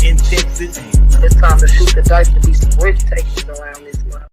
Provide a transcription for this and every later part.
in Texas. It's time to shoot the dice to be some risk takers around this month.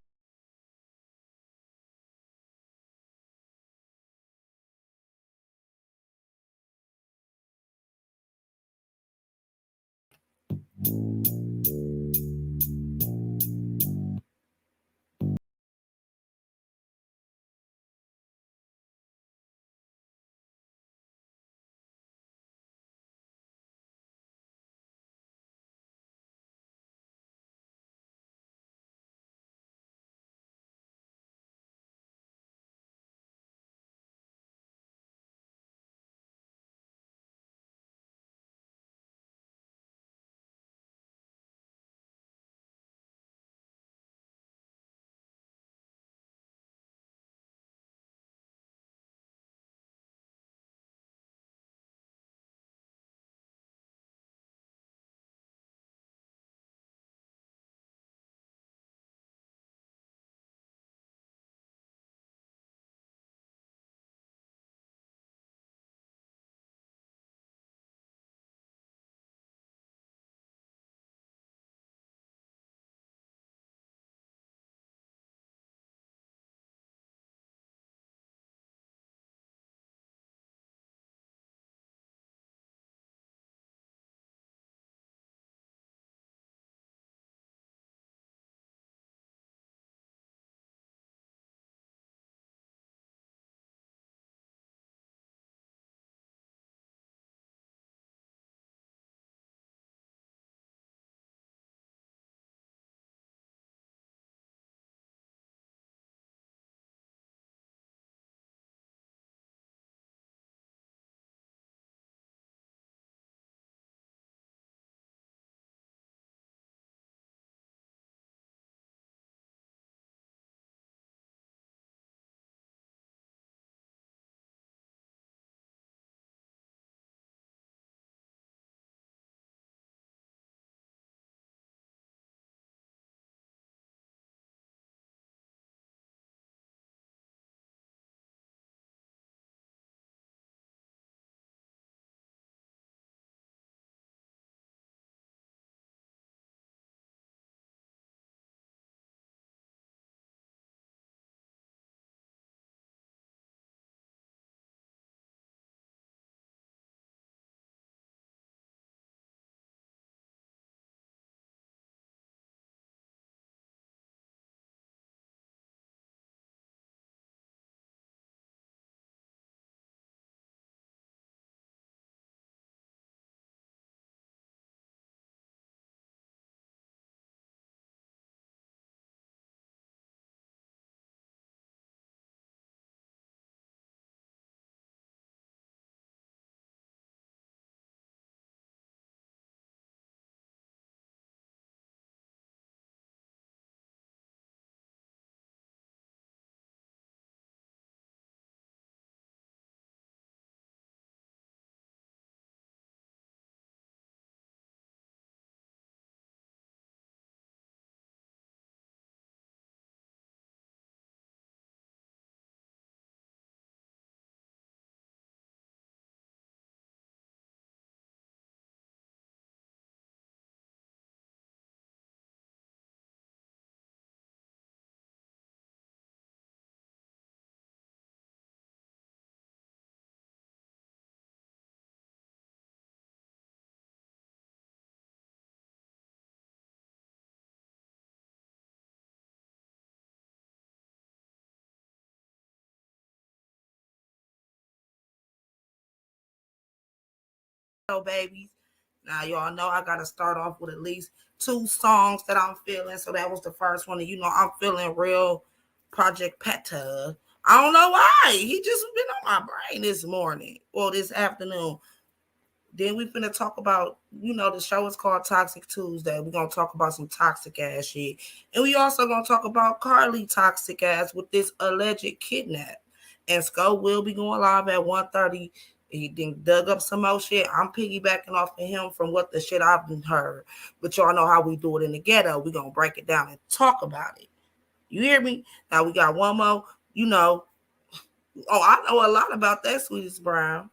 Babies. Now, y'all know I got to start off with at least two songs that I'm feeling. So that was the first one. And I'm feeling real Project Peta. I don't know why. He just been on my brain this morning. Well, this afternoon. Then we finna talk about, the show is called Toxic Tuesday. We're gonna talk about some toxic ass shit. And we also gonna talk about Carly toxic ass with this alleged kidnap. And Sco will be going live at 1:30. He then dug up some more shit. I'm piggybacking off of him from what the shit I've been heard. But y'all know how we do it in the ghetto. We're gonna break it down and talk about it. You hear me? Now we got one more, Oh, I know a lot about that, Sweetest Brown.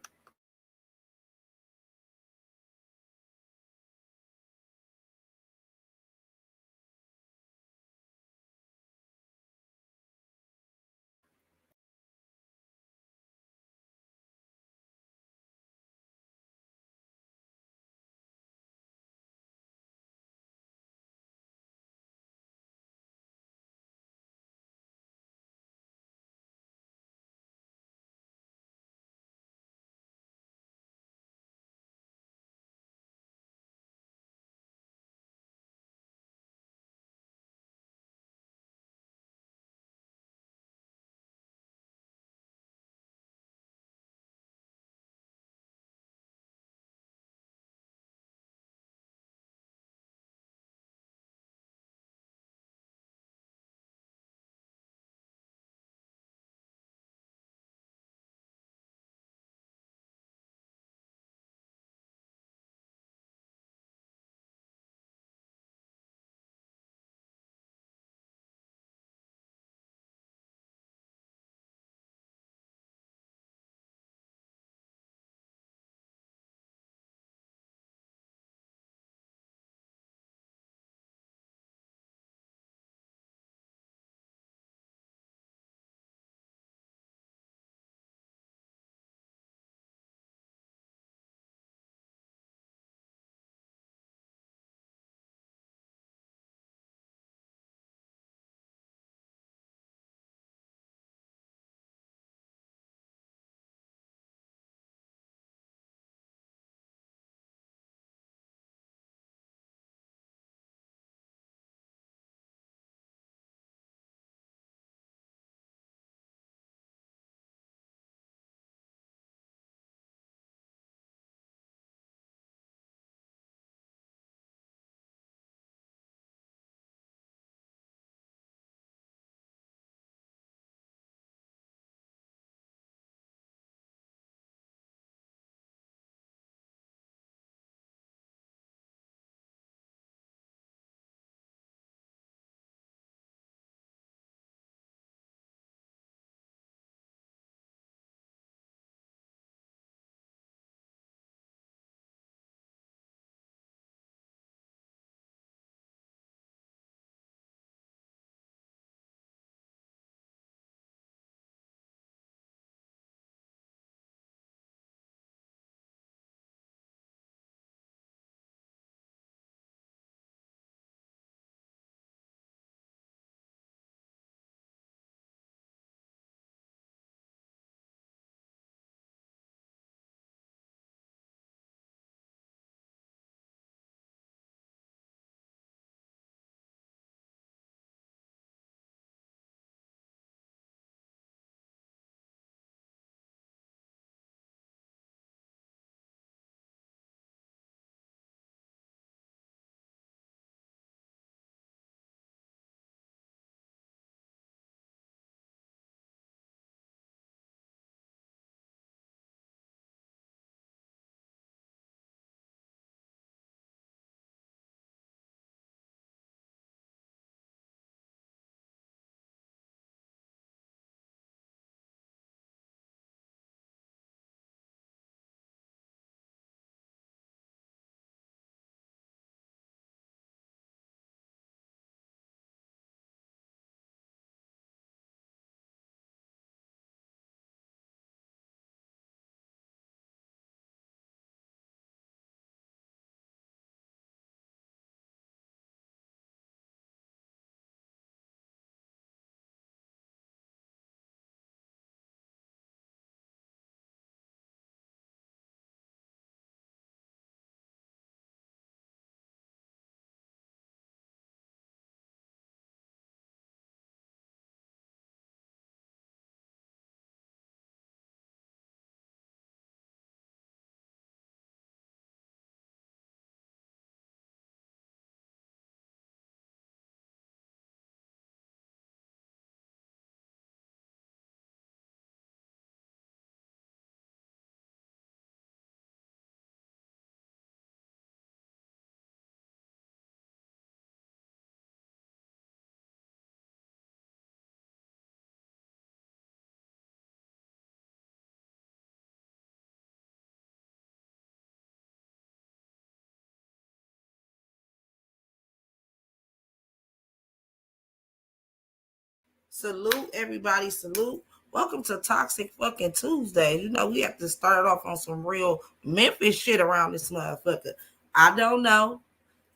Salute, everybody. Salute. Welcome to Toxic fucking Tuesday. You know, we have to start it off on some real Memphis shit around this motherfucker. I don't know.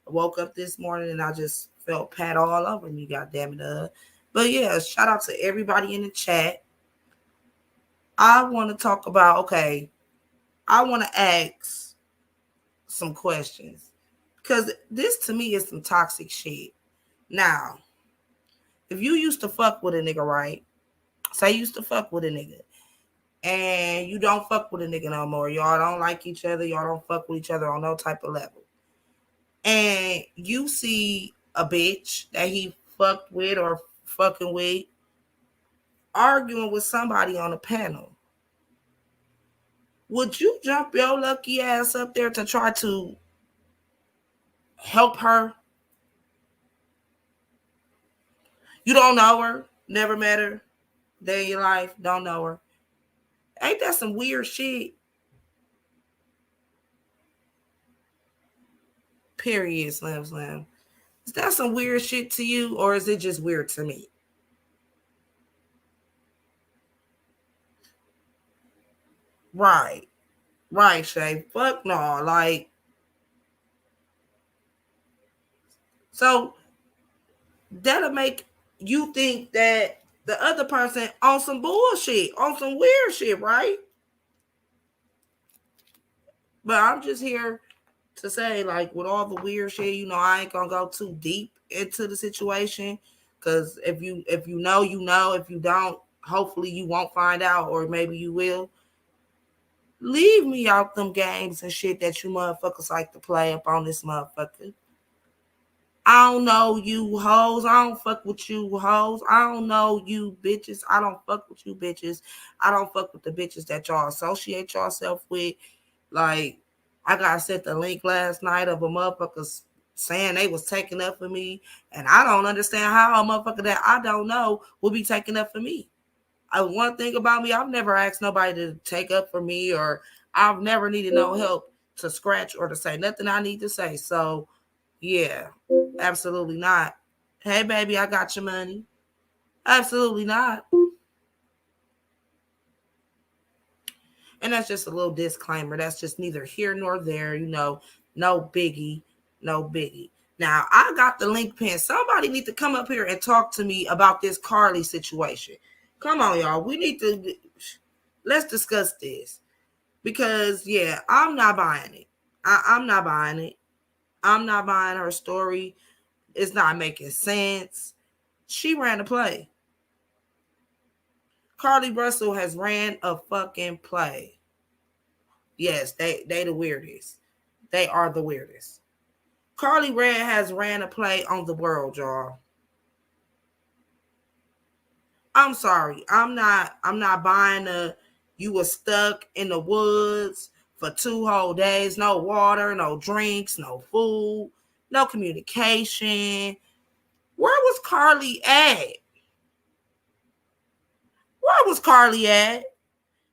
I woke up this morning and I just felt pat all over me, goddamn it. But yeah, shout out to everybody in the chat. I want to talk about, I want to ask some questions. Because this to me is some toxic shit. Now, if you used to fuck with a nigga, right? Say you used to fuck with a nigga and you don't fuck with a nigga no more. Y'all don't like each other. Y'all don't fuck with each other on no type of level. And you see a bitch that he fucked with or fucking with arguing with somebody on a panel. Would you jump your lucky ass up there to try to help her? You don't know her, never met her, day in your life, don't know her. Ain't that some weird shit? Period, Slam Slam. Is that some weird shit to you, or is it just weird to me? Right. Right, Shay. Fuck no. Like, so that'll make you think that the other person on some bullshit, on some weird shit, right? But I'm just here to say, like, with all the weird shit, you know, I ain't gonna go too deep into the situation. Cause if you know, you know. If you don't, hopefully you won't find out, or maybe you will. Leave me out them games and shit that you motherfuckers like to play up on this motherfucker. I don't know you hoes. I don't fuck with you hoes. I don't know you bitches. I don't fuck with you bitches. I don't fuck with the bitches that y'all associate yourself with. Like, I got sent the link last night of a motherfucker saying they was taking up for me. And I don't understand how a motherfucker that I don't know will be taking up for me. One thing about me, I've never asked nobody to take up for me, or I've never needed no help to scratch or to say nothing I need to say. So, yeah, absolutely not. Hey, baby, I got your money. Absolutely not. And that's just a little disclaimer. That's just neither here nor there. You know, no biggie, no biggie. Now, I got the link pin. Somebody need to come up here and talk to me about this Carly situation. Come on, y'all. We need to, let's discuss this. Because, yeah, I'm not buying it. I'm not buying it. I'm not buying her story. It's not making sense. She ran a play. Carly Russell has ran a fucking play. Yes, they the weirdest. They are the weirdest. Carly Red has ran a play on the world, y'all. I'm sorry. I'm not buying a you were stuck in the woods for 2 whole days, no water, no drinks, no food, no communication. Where was Carly at? Where was Carly at?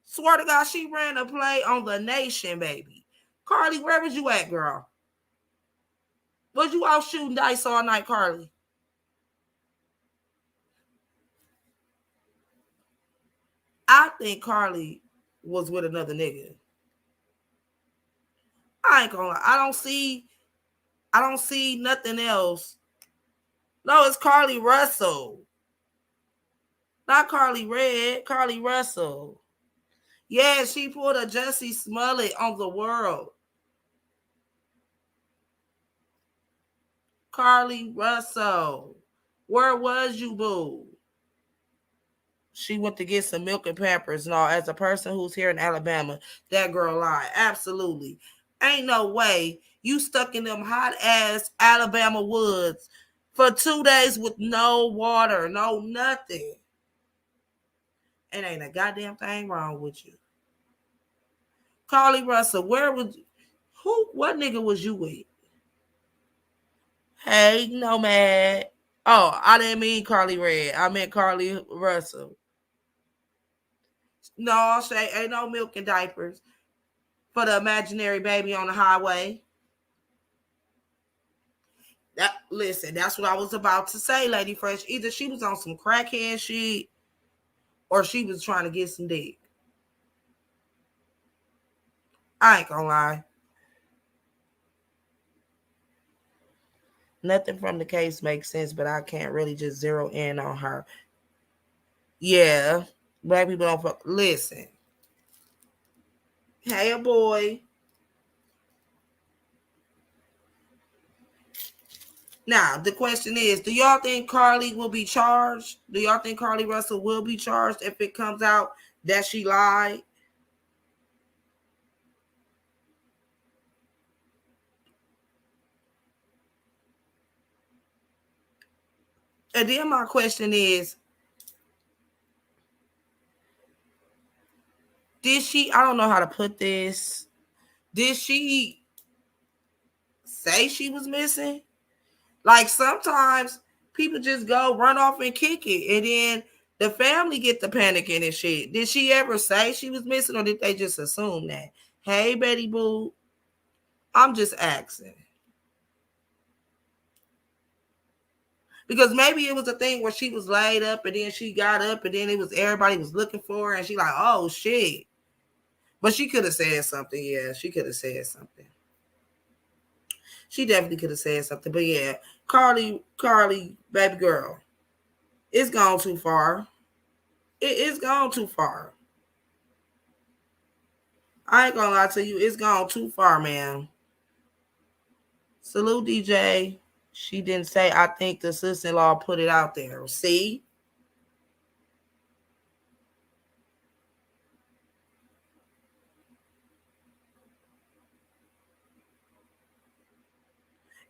Swear to God, she ran a play on the nation, baby. Carly, where was you at, girl? Was you out shooting dice all night, Carly? I think Carly was with another nigga. I ain't gonna lie. I don't see nothing else. No, it's Carly Russell. Not Carly Red, Carly Russell. Yeah, she pulled a Jussie Smollett on the world. Carly Russell. Where was you, boo? She went to get some milk and peppers. No, as a person who's here in Alabama, that girl lied. Absolutely. Ain't no way you stuck in them hot ass Alabama woods for 2 days with no water, no nothing. And ain't a goddamn thing wrong with you. Carly Russell, where was what nigga was you with? Hey, Nomad. Oh, I didn't mean Carly Red. I meant Carly Russell. No, I'll say ain't no milk and diapers for the imaginary baby on the highway. Listen, that's what I was about to say, Lady Fresh. Either she was on some crackhead shit or she was trying to get some dick. I ain't gonna lie. Nothing from the case makes sense, but I can't really just zero in on her. Yeah, black people don't fuck. Listen. Hey, a boy. Now, the question is, do y'all think Carlee will be charged? Do y'all think Carlee Russell will be charged if it comes out that she lied? And then my question is, I don't know how to put this. Did she say she was missing? Like sometimes people just go run off and kick it, and then the family get the panicking and shit. Did she ever say she was missing, or did they just assume that? Hey, Betty Boo, I'm just asking. Because maybe it was a thing where she was laid up and then she got up and then it was everybody was looking for her and she like, oh shit. But she could have said something. Yeah, she could have said something. She definitely could have said something. But yeah, Carlee, baby girl, it's gone too far. It's gone too far. I ain't gonna lie to you. It's gone too far, man. Salute, DJ. She didn't say, I think the sister-in-law put it out there. See?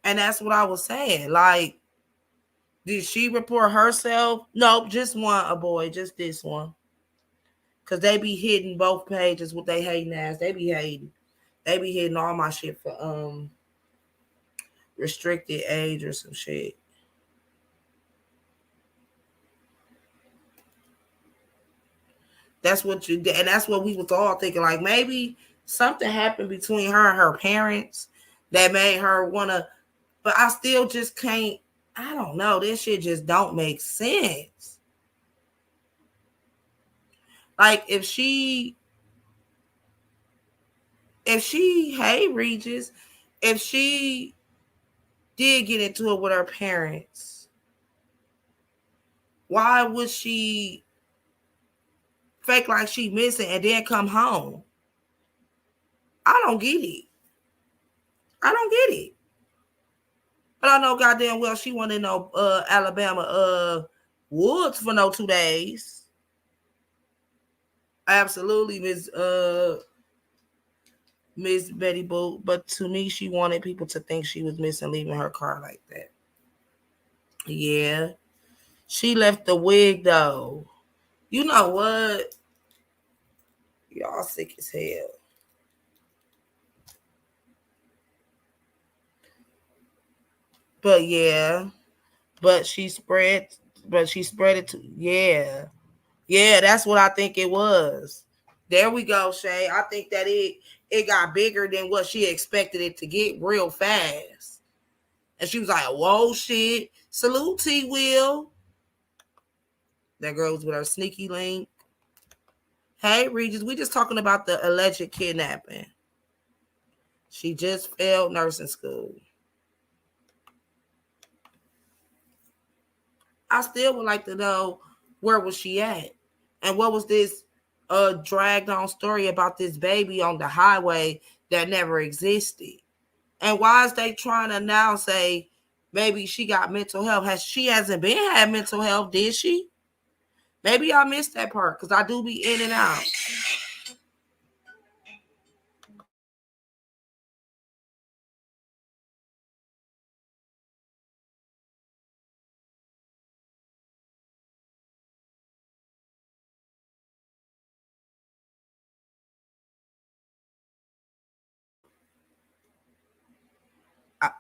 And that's what I was saying. Like, did she report herself? Nope, just one, a boy, just this one. Because they be hitting both pages with they hating ass. They be hating. They be hitting all my shit for restricted age or some shit. That's what you did, and that's what we was all thinking. Like maybe something happened between her and her parents that made her wanna. But I still just can't. I don't know. This shit just don't make sense. Like if she, hey Regis, if she did get into it with her parents, why would she fake like she missing and then come home? I don't get it. I don't get it. But I know goddamn well she wasn't in no Alabama woods for no 2 days. Absolutely, Miss Betty Boo. But to me, she wanted people to think she was missing, leaving her car like that. Yeah. She left the wig though. You know what? Y'all sick as hell. But yeah. But she spread it to Yeah, that's what I think it was. There we go, Shay. I think that it got bigger than what she expected it to get real fast. And she was like, whoa, shit. Salute T Will. That girl was with her sneaky link. Hey, Regis, we just talking about the alleged kidnapping. She just failed nursing school. I still would like to know where was she at? And what was this dragged on story about this baby on the highway that never existed? And why is they trying to now say maybe she got mental health? She hasn't been had mental health, did she? Maybe I missed that part because I do be in and out.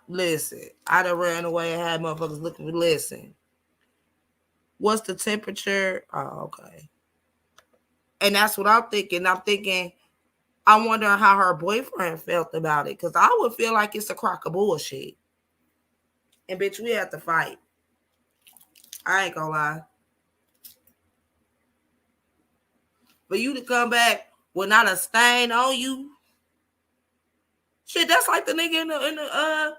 Listen, I done ran away and had motherfuckers looking. Listen, what's the temperature? Oh, okay. And that's what I'm thinking. I'm thinking, I wonder how her boyfriend felt about it because I would feel like it's a crock of bullshit. And bitch, we have to fight. I ain't gonna lie. For you to come back with not a stain on you, shit, that's like the nigga in the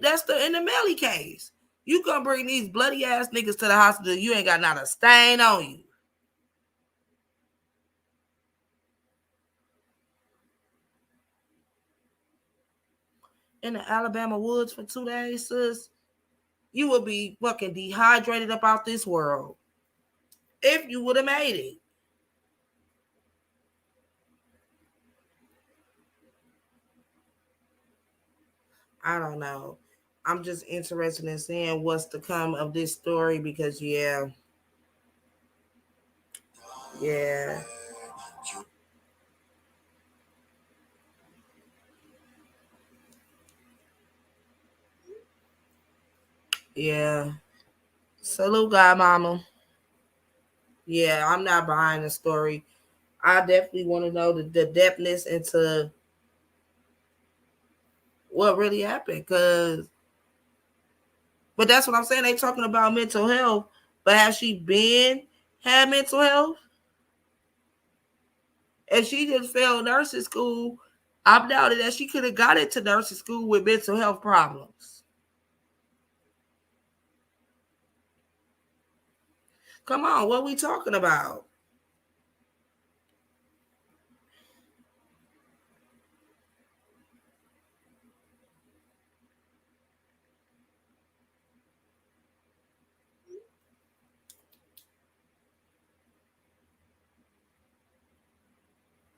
that's the in the Melly case. You gonna bring these bloody ass niggas to the hospital, you ain't got not a stain on you. In the Alabama woods for 2 days, sis, you would be fucking dehydrated up out this world if you would have made it. I don't know. I'm just interested in seeing what's to come of this story because yeah, yeah. Salute, God, mama. Yeah, I'm not behind the story. I definitely want to know the depthness into what really happened. But that's what I'm saying. They talking about mental health, but has she been had mental health? And she just failed nursing school. I'm doubting that she could have got into nursing school with mental health problems. Come on, what we talking about?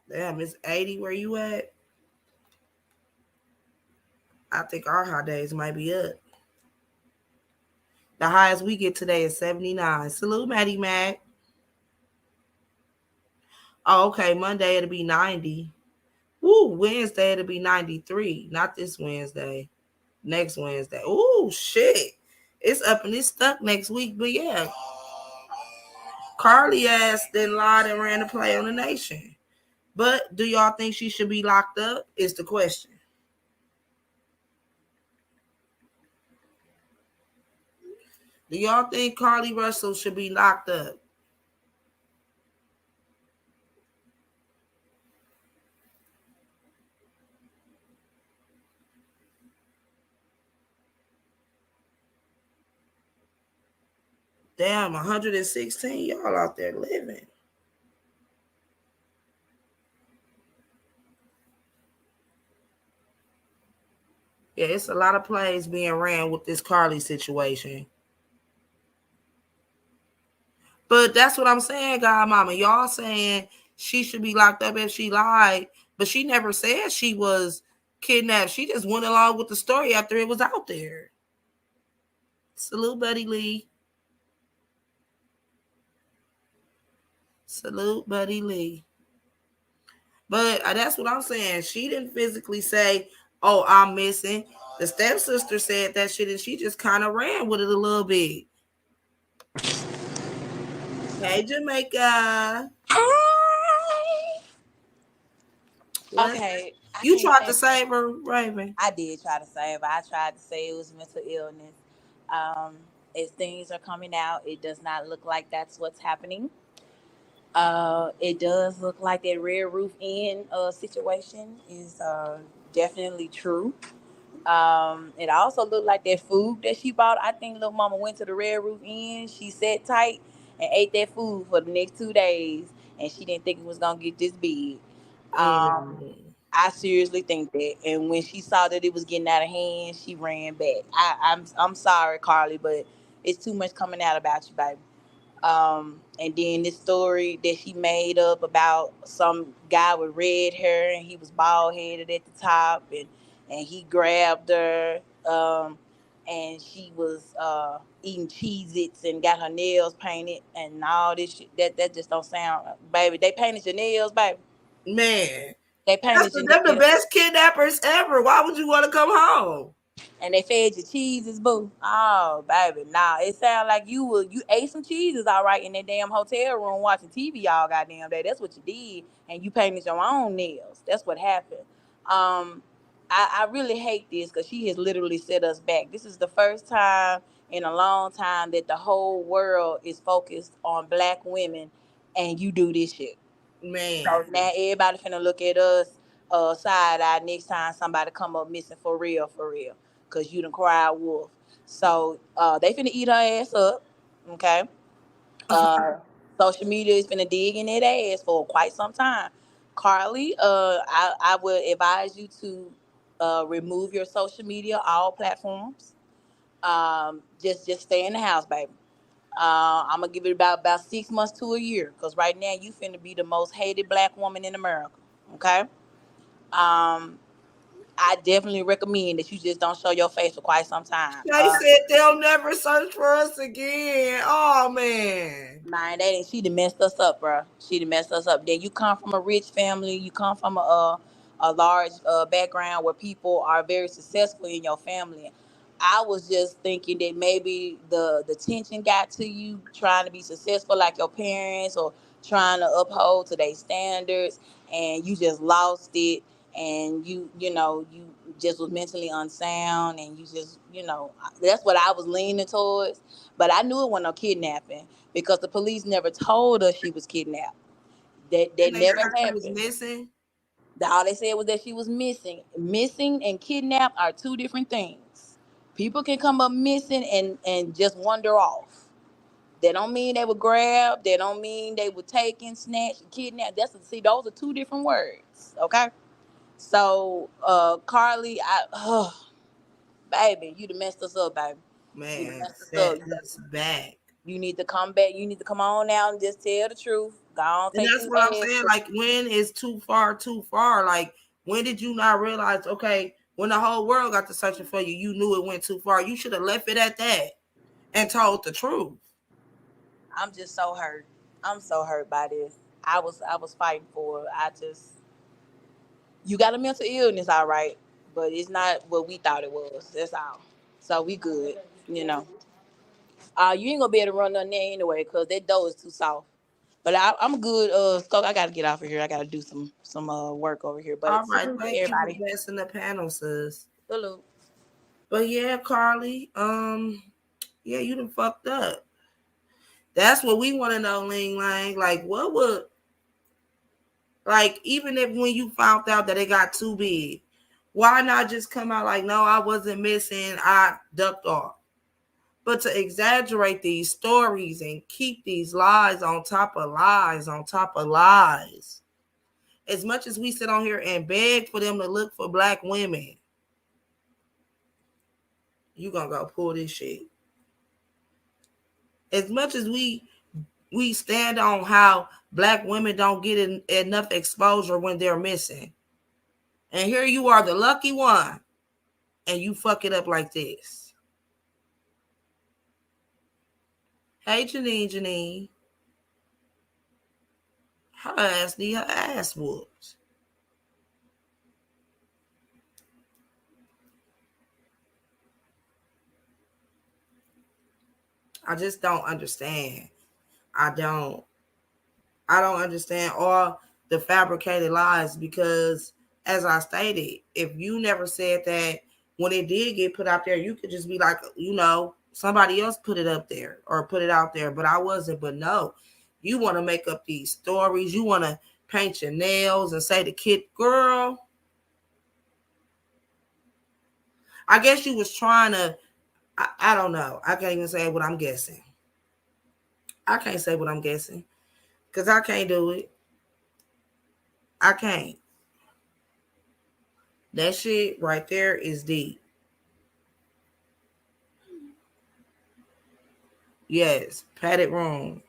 Damn, it's 80 where you at? I think our hot days might be up. The highest we get today is 79. Salute, Maddie Mac. Oh, okay. Monday it'll be 90. Woo, Wednesday it'll be 93. Not this Wednesday. Next Wednesday. Ooh, shit. It's up and it's stuck next week. But yeah, Carly ass then lied and ran to play on the nation. But do y'all think she should be locked up? Is the question. Do y'all think Carly Russell should be locked up? Damn, 116 y'all out there living. Yeah, it's a lot of plays being ran with this Carly situation. But that's what I'm saying, God Mama. Y'all saying she should be locked up if she lied, but she never said she was kidnapped. She just went along with the story after it was out there. Salute, Buddy Lee. Salute, Buddy Lee. But that's what I'm saying. She didn't physically say, "Oh, I'm missing." The stepsister said that shit, and she just kind of ran with it a little bit. Hey, Jamaica. Let's, Okay, I you can't tried to say save her, Raven. I did try to save her. I tried to say it was mental illness. Um, as things are coming out, it does not look like that's what's happening. It does look like that Red Roof Inn situation is definitely true. It also looked like that food that she bought. I think little mama went to the Red Roof Inn. She sat tight and ate that food for the next 2 days, and she didn't think it was gonna get this big. Um, Mm. I seriously think that. And when she saw that it was getting out of hand, she ran back. I'm sorry, Carly, but it's too much coming out about you, baby. And then this story that she made up about some guy with red hair and he was bald headed at the top and he grabbed her and she was eating Cheez Its and got her nails painted and all this shit. That just don't sound, baby. They painted your nails, baby. Man, They that's painted your them the nails best kidnappers ever. Why would you want to come home? and they fed you cheeses, boo. Oh, baby, nah. It sound like you ate some cheeses, all right, in that damn hotel room watching TV all goddamn day. That's what you did, and you painted your own nails. That's what happened. Um, I really hate this because she has literally set us back. This is the first time in a long time that the whole world is focused on black women, and you do this shit. So Man. now everybody finna look at us side eye next time somebody come up missing for real, cause you done cried wolf. So they finna eat her ass up, okay? Uh, Social media is finna dig in that ass for quite some time. Carly, I would advise you to remove your social media, all platforms. Just stay in the house, baby. I'm gonna give it about 6 months to a year, cause right now you finna be the most hated black woman in America. Okay. I definitely recommend that you just don't show your face for quite some time. They said they'll never search for us again. Oh man. Man, that ain't she done messed us up, bro. She done messed us up. Then you come from a rich family. You come from a large background where people are very successful in your family. I was just thinking that maybe the tension got to you trying to be successful like your parents or trying to uphold today's standards, and you just lost it, and you just was mentally unsound, and you just that's what I was leaning towards. But I knew it wasn't no kidnapping because the police never told us she was kidnapped. That And they never said she was happened. missing. All they said was that she was missing. Missing and kidnapped are two different things. People can come up missing and just wander off. That don't mean they were grabbed. That don't mean they were taken, snatched, kidnapped. See, those are two different words. Okay. So, Carly, baby, you done messed us up, baby. You done Man, messed us up. set us back. You need to come back. You need to come on out and just tell the truth. Go on, And take that's these what I'm ass. saying. Like, when is too far, too far? Like, when did you not realize, okay, when the whole world got to searching for you, you knew it went too far. You should have left it at that and told the truth. I'm just so hurt. I'm so hurt by this. I was fighting for it. You got a mental illness, all right, but it's not what we thought it was. That's all. So we good, you know. You ain't gonna be able to run nothing there anyway, cause that door is too soft. But I'm good. Stoke, I gotta get off of here. I gotta do some work over here. But All right. salute to Thank you for everybody. blessing the panel, sis. Salute. But yeah, Carly, yeah, you done fucked up. That's what we want to know, Ling Lang. Like, what would, like, even if when you found out that it got too big, why not just come out like, no, I wasn't missing, I ducked off? But to exaggerate these stories and keep these lies on top of lies on top of lies. As much as we sit on here and beg for them to look for black women, you gonna go pull this shit. As much as we stand on how black women don't get enough exposure when they're missing. And here you are, the lucky one, and you fuck it up like this. Hey, Janine. Her ass need her ass whooped. I just don't understand. I don't. I don't understand all the fabricated lies because, as I stated, if you never said that when it did get put out there, you could just be like, somebody else put it up there or put it out there, but I wasn't. But no, you want to make up these stories. You want to paint your nails and say the kid, girl. I guess you was trying to, I don't know. I can't even say what I'm guessing. I can't say what I'm guessing because I can't do it. I can't. That shit right there is deep. Yes, padded room.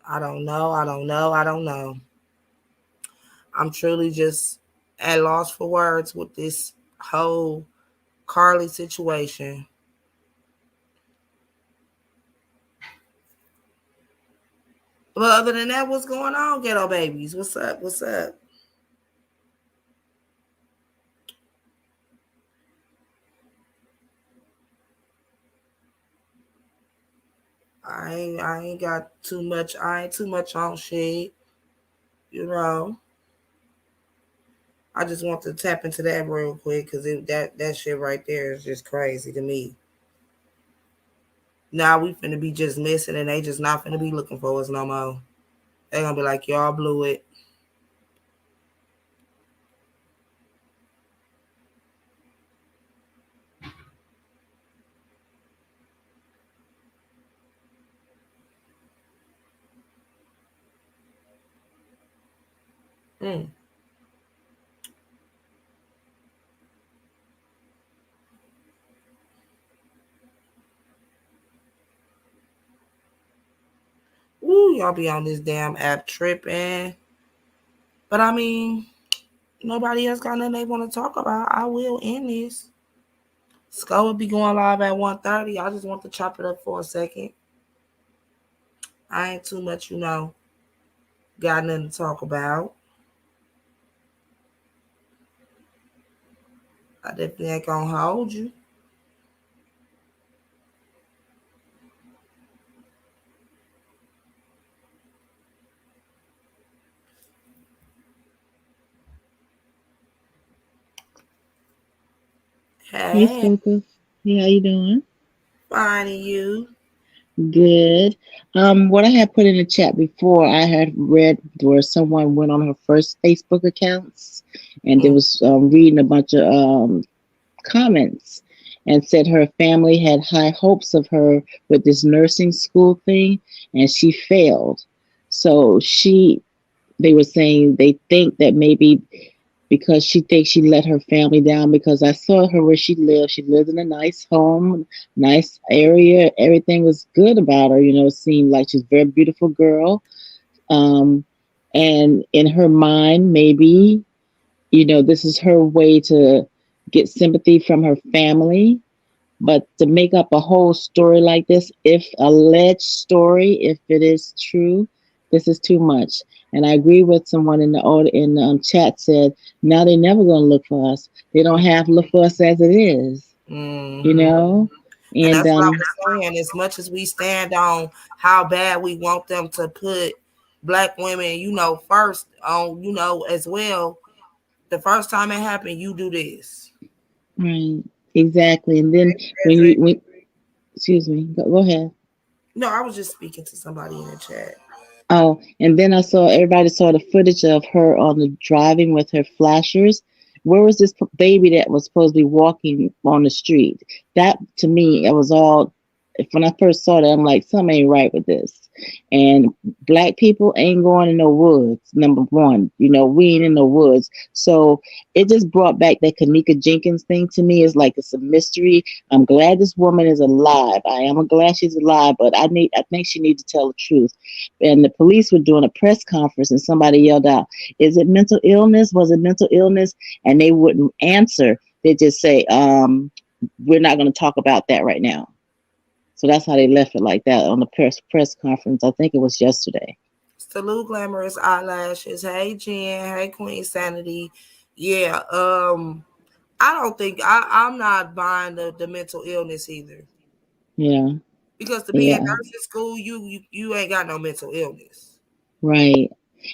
I don't know. I don't know. I don't know. I'm truly just at loss for words with this whole Carly situation. But other than that, what's going on, ghetto babies? What's up? What's up? I ain't got too much. I ain't too much on shit. You know. I just want to tap into that real quick because that shit right there is just crazy to me. Now we finna be just missing and they just not finna be looking for us no more. They gonna be like, y'all blew it. Mm. Ooh, y'all be on this damn app tripping. But I mean, nobody else got nothing they want to talk about. I will end this. Skull will be going live at 1:30. I just want to chop it up for a second. I ain't too much, got nothing to talk about. I definitely ain't gonna hold you. Hey, Hey, Spoka. Hey, how you doing? finding you. Good. What I had put in the chat before, I had read where someone went on her first Facebook accounts and there Mm. was reading a bunch of comments and said her family had high hopes of her with this nursing school thing and she failed. So they were saying they think that maybe because she thinks she let her family down because I saw her where she lived. She lived in a nice home, nice area. Everything was good about her, it seemed like she's a very beautiful girl. Um, and in her mind, maybe, this is her way to get sympathy from her family. But to make up a whole story like this, if alleged story, if it is true, this is too much. And I agree with someone in the chat said, now they're never going to look for us. They don't have to look for us as it is, you Mm-hmm. know. And And that's what I was saying. As much as we stand on how bad we want them to put black women, first on, as well. The first time it happened, you do this. right, exactly. And then when excuse me, go ahead. No, I was just speaking to somebody in the chat. Oh, and then everybody saw the footage of her on the driving with her flashers. Where was this baby that was supposed to be walking on the street? That to me, it was all. When I first saw that, I'm like, something ain't right with this. And black people ain't going in no woods. Number one, we ain't in the woods. So it just brought back that Kanika Jenkins thing to me. It's like it's a mystery. I'm glad this woman is alive. I am glad she's alive, but I think she needs to tell the truth. And the police were doing a press conference and somebody yelled out, is it mental illness? Was it mental illness? And they wouldn't answer. They just say, we're not going to talk about that right now. So that's how they left it like that on the press conference. I think it was yesterday. Salute Glamorous Eyelashes. Hey Jen. Hey Queen Sanity. Yeah. I don't think I'm not buying the mental illness either. Yeah. Because to be in Yeah. nursing school, you ain't got no mental illness. Right.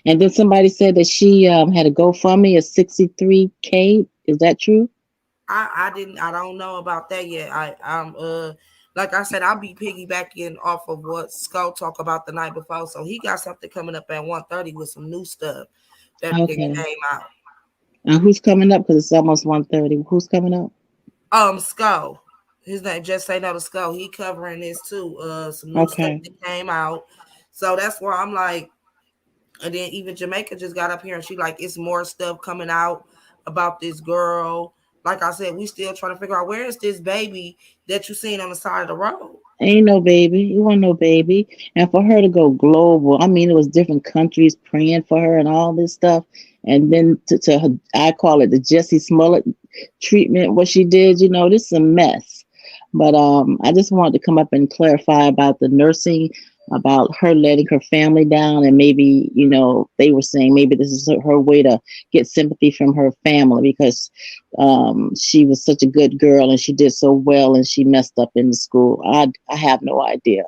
And then somebody said that she had a GoFundMe of 63K. Is that true? I don't know about that yet. I'm like I said, I'll be piggybacking off of what Skull talked about the night before. So he got something coming up at 1:30 with some new stuff that Okay. came out. Who's coming up? Because it's almost 1:30. Who's coming up? Skull. His name just say no to Skull. He covering this too. Some new stuff Okay. that came out. So that's why I'm like, and then even Jamaica just got up here and she like, it's more stuff coming out about this girl. Like I said, we still trying to figure out where is this baby that you seen on the side of the road. Ain't no baby. It wasn't no baby. And for her to go global, I mean, it was different countries praying for her and all this stuff. And then to her, I call it the Jesse Smollett treatment, what she did, this is a mess. But I just wanted to come up and clarify about the nursing, about her letting her family down. And maybe, they were saying maybe this is her way to get sympathy from her family because she was such a good girl and she did so well and she messed up in the school. I have no idea.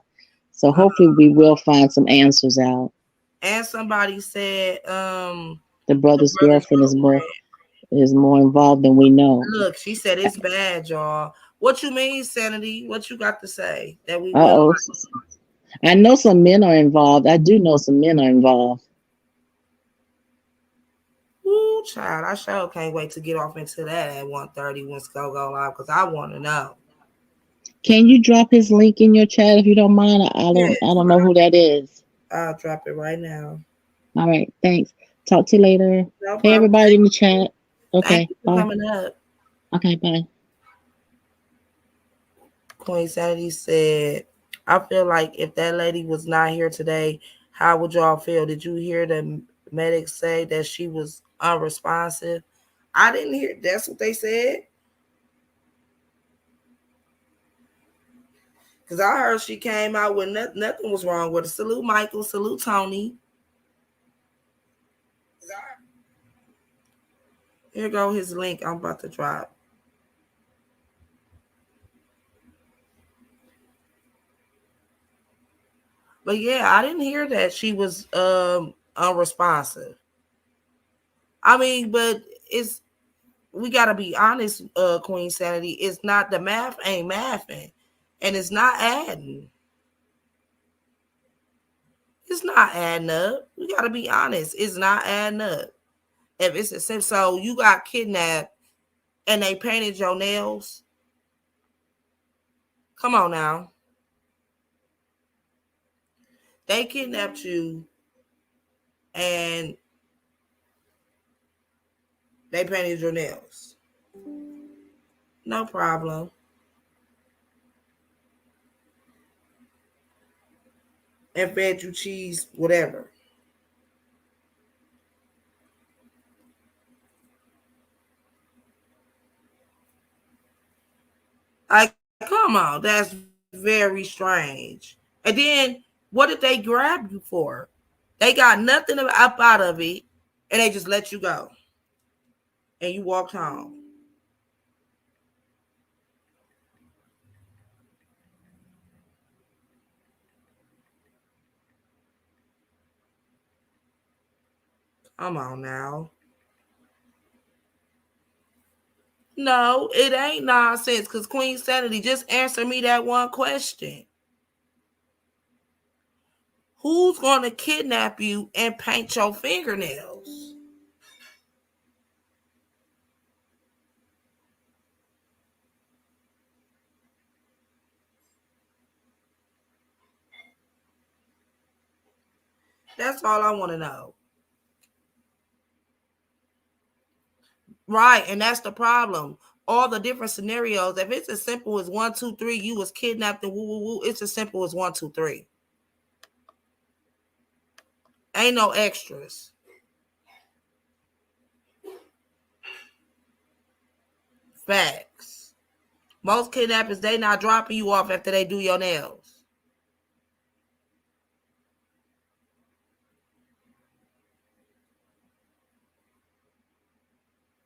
So hopefully we will find some answers out. And somebody said The brother's girlfriend is more involved than we know. Look, she said it's bad, y'all. What you mean, Sanity? What you got to say that we will? Uh-oh. I know some men are involved. I do know some men are involved. Ooh, child, I sure can't wait to get off into that at 1:30 when Sko go live because I want to know. Can you drop his link in your chat if you don't mind? I don't know who that is. I'll drop it right now. All right, thanks. Talk to you later. No Hey, everybody in the chat. Okay, Thank you for bye. coming up. Okay, bye. Queen Sanity said, I feel like if that lady was not here today, how would y'all feel? Did you hear the medics say that she was unresponsive? I didn't hear. That's what they said. Because I heard she came out with nothing was wrong with her. Salute Michael. Salute Tony. Here go his link I'm about to drop. But yeah, I didn't hear that she was unresponsive. I mean, but we gotta be honest, Queen Sanity. It's not the math ain't mathing, and it's not adding. It's not adding up. We gotta be honest. It's not adding up. If it's a sim, so you got kidnapped and they painted your nails. Come on now. They kidnapped you and they painted your nails. No problem. And fed you cheese, whatever. Like, come on, that's very strange. And then, what did they grab you for? They got nothing up out of it, and they just let you go. And you walked home. Come on now. No, it ain't nonsense because Queen Sanity, just answer me that one question. Who's going to kidnap you and paint your fingernails? That's all I want to know. Right, and that's the problem. All the different scenarios. If it's as simple as 1, 2, 3, you was kidnapped and woo woo woo. It's as simple as 1, 2, 3. Ain't no extras. Facts. Most kidnappers, they not dropping you off after they do your nails.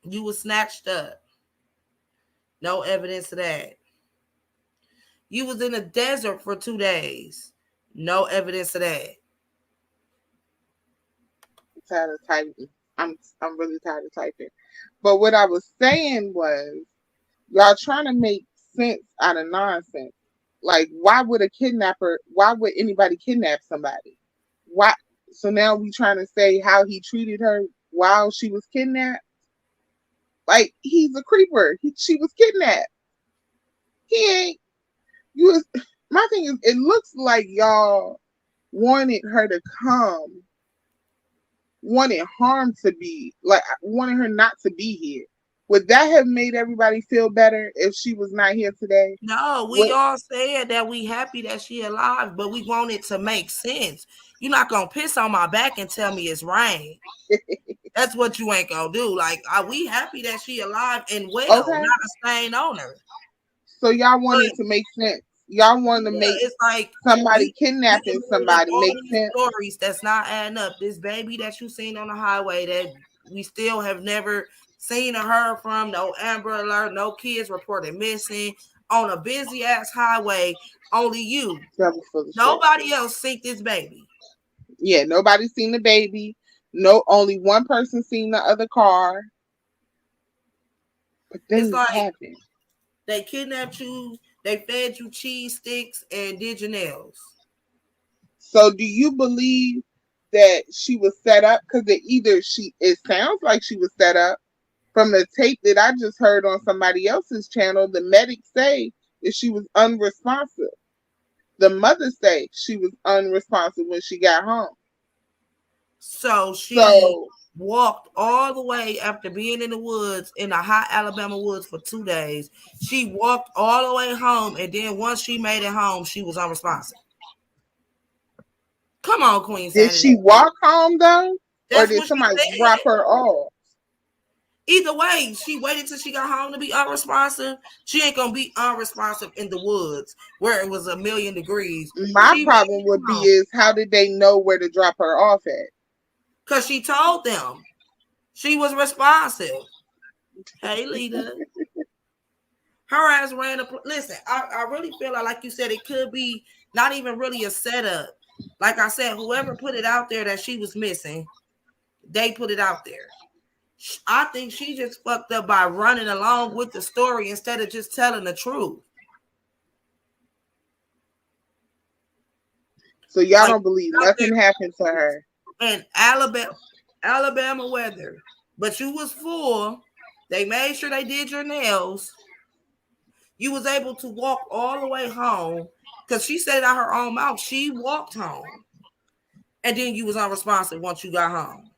You was snatched up. No evidence of that. You was in the desert for 2 days. No evidence of that. I'm tired of typing. I'm really tired of typing. But what I was saying was, y'all trying to make sense out of nonsense. Like, why would anybody kidnap somebody? Why? So now we trying to say how he treated her while she was kidnapped? Like, he's a creeper. She was kidnapped. He ain't. My thing is, it looks like y'all wanted her to come, wanted harm to be, like, wanted her not to be here. would that have made everybody feel better if she was not here today? No, we all said that we happy that she alive, but we want it to make sense. You're not gonna piss on my back and tell me it's rain. That's what you ain't gonna do. Like, are we happy that she alive and well, Okay. not a stain on her? So y'all wanted to make sense. Y'all wanted to make it's like somebody kidnapping somebody make sense. Stories that's not adding up. This baby that you seen on the highway that we still have never seen or heard from, no Amber Alert, no kids reported missing on a busy ass highway. Only you. Nobody else seen this baby. Yeah, nobody seen the baby. No, only one person seen the other car. But then it's like happened. They kidnapped you. They fed you cheese sticks and did your nails. So do you believe that she was set up? Because it sounds like she was set up. From the tape that I just heard on somebody else's channel, the medics say that she was unresponsive. The mother say she was unresponsive when she got home. So she walked all the way after being in the woods, in the hot Alabama woods for 2 days. She walked all the way home, and then once she made it home, she was unresponsive. Come on, Queen Did Sanity. she walk home though? Or did somebody drop her off? Either way, she waited till she got home to be unresponsive. She ain't gonna be unresponsive in the woods where it was 1,000,000 degrees. My problem would be is how did they know where to drop her off at? Because she told them. She was responsive. Hey, Lita. Her ass ran up. Listen, I really feel like you said, it could be not even really a setup. Like I said, whoever put it out there that she was missing, they put it out there. I think she just fucked up by running along with the story instead of just telling the truth. So y'all don't believe nothing happened to her? And Alabama weather, but you was full. They made sure they did your nails. You was able to walk all the way home because she said it out her own mouth. She walked home, and then you was unresponsive once you got home.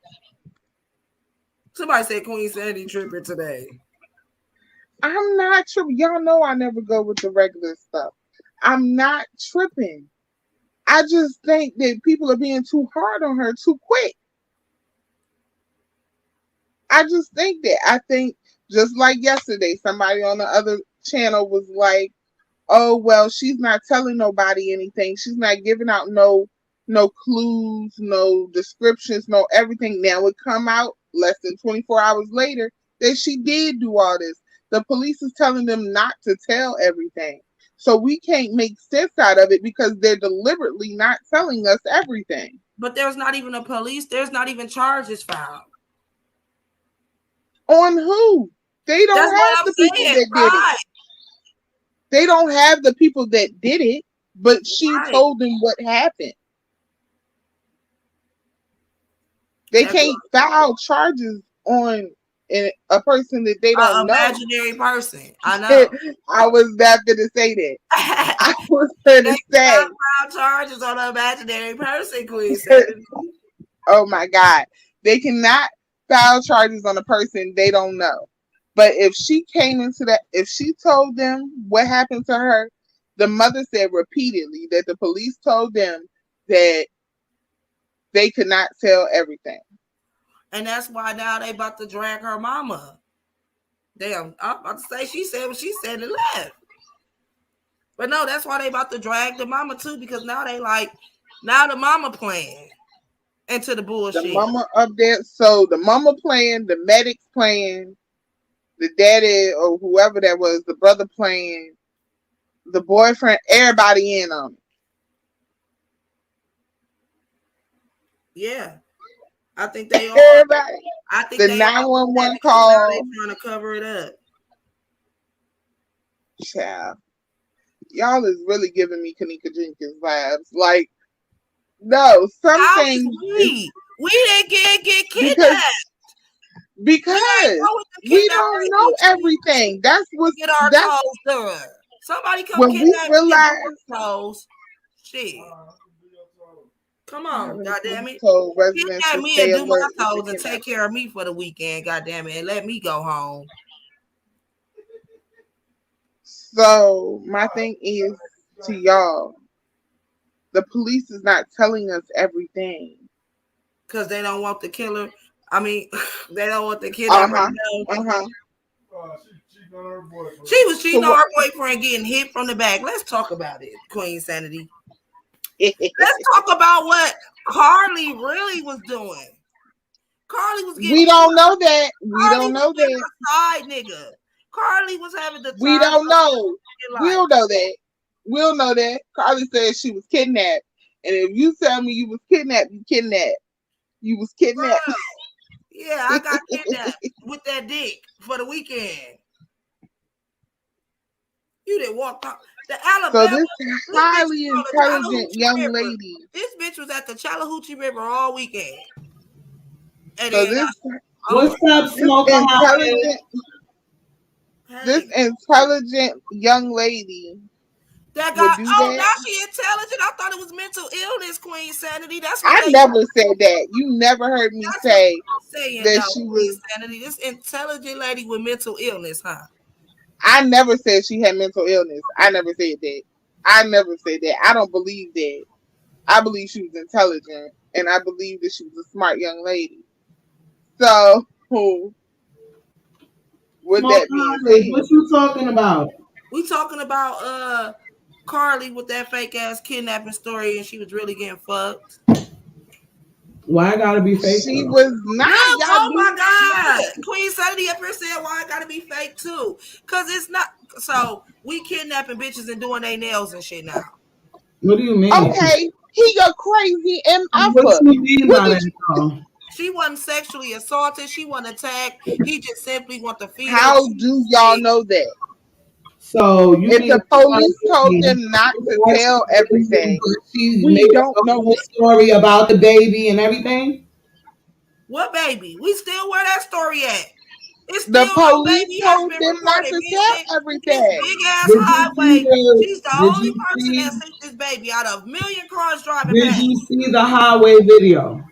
Somebody said Queen Sandy tripping today. I'm not tripping. Y'all know I never go with the regular stuff. I'm not tripping. I just think that people are being too hard on her too quick. I just think that. I think just like yesterday, somebody on the other channel was like, oh, well, she's not telling nobody anything. She's not giving out no clues, no descriptions, no everything. Now it come out less than 24 hours later that she did do all this. The police is telling them not to tell everything. So we can't make sense out of it because they're deliberately not telling us everything. But there's not even a police. There's not even charges filed. On who? They don't have the people that did it. They don't have the people that did it, but she told them what happened. They can't file charges on a person that they don't know. Imaginary person. I know. I was not going to say that. I was going to say. File charges on an imaginary person, Queen. Oh my God. They cannot file charges on a person they don't know. But if she came into that, if she told them what happened to her, the mother said repeatedly that the police told them that they could not tell everything. And that's why now they about to drag her mama. Damn, I'm about to say she said what she said and left. But no, that's why they about to drag the mama too, because now they like, now the mama playing into the bullshit. The mama up there, so the mama playing, the medics playing, the daddy or whoever that was, the brother playing, the boyfriend, everybody in on it. Yeah. I think they are. Everybody. I think the 911 call. They're trying to cover it up. Child. Y'all is really giving me Kenneka Jenkins vibes. Like, no, something. We didn't get kidnapped. Because we don't know everything. That's what get our toes done. Somebody come when kidnap we realize toes. Shit. Come on, goddamn it. Kidnap me and do my toes and take care of me for the weekend, goddamn it, and let me go home. So my thing is to y'all, the police is not telling us everything. Because they don't want the killer. I mean, they don't want the kidnapper to know. She was cheating on her boyfriend, getting hit from the back. Let's talk about it, Queen Sanity. Let's talk about what Carly really was doing. Carly was getting. We don't know that. We don't know that. Side nigga. Carly was having the time. We don't know. We'll know that. We'll know that. Carly said she was kidnapped. And if you tell me you was kidnapped, you kidnapped. You was kidnapped. Girl. Yeah, I got kidnapped with that dick for the weekend. You didn't walk out. The Alabama. So this highly intelligent young lady. This bitch was at the Chattahoochee River all weekend. And so then, what's up, Smoker? This intelligent young lady. That got now she intelligent. I thought it was mental illness, Queen Sanity. That's what I never said that. You never heard me say that she was Sanity. This intelligent lady with mental illness, huh? I never said she had mental illness. I never said that. I never said that. I don't believe that. I believe she was intelligent, and I believe that she was a smart young lady. So, with that being said, what you talking about? We talking about Carly with that fake ass kidnapping story, and she was really getting fucked. Why I gotta be fake? She was not. Oh my God, Queen Sanity up here said, "Why I gotta be fake too?" Cause it's not. So we kidnapping bitches and doing their nails and shit now. What do you mean? Okay, he got crazy MF. What do you mean by that? She wasn't sexually assaulted. She wasn't attacked. He just simply want to feed. How do y'all know that? So if the police told them not to tell everything, we don't know the story about the baby and everything. What baby? We still where that story at? It's the police told them not to tell everything. Big ass highway. She's the only person that seen this baby out of a million cars driving. Did you see the highway video?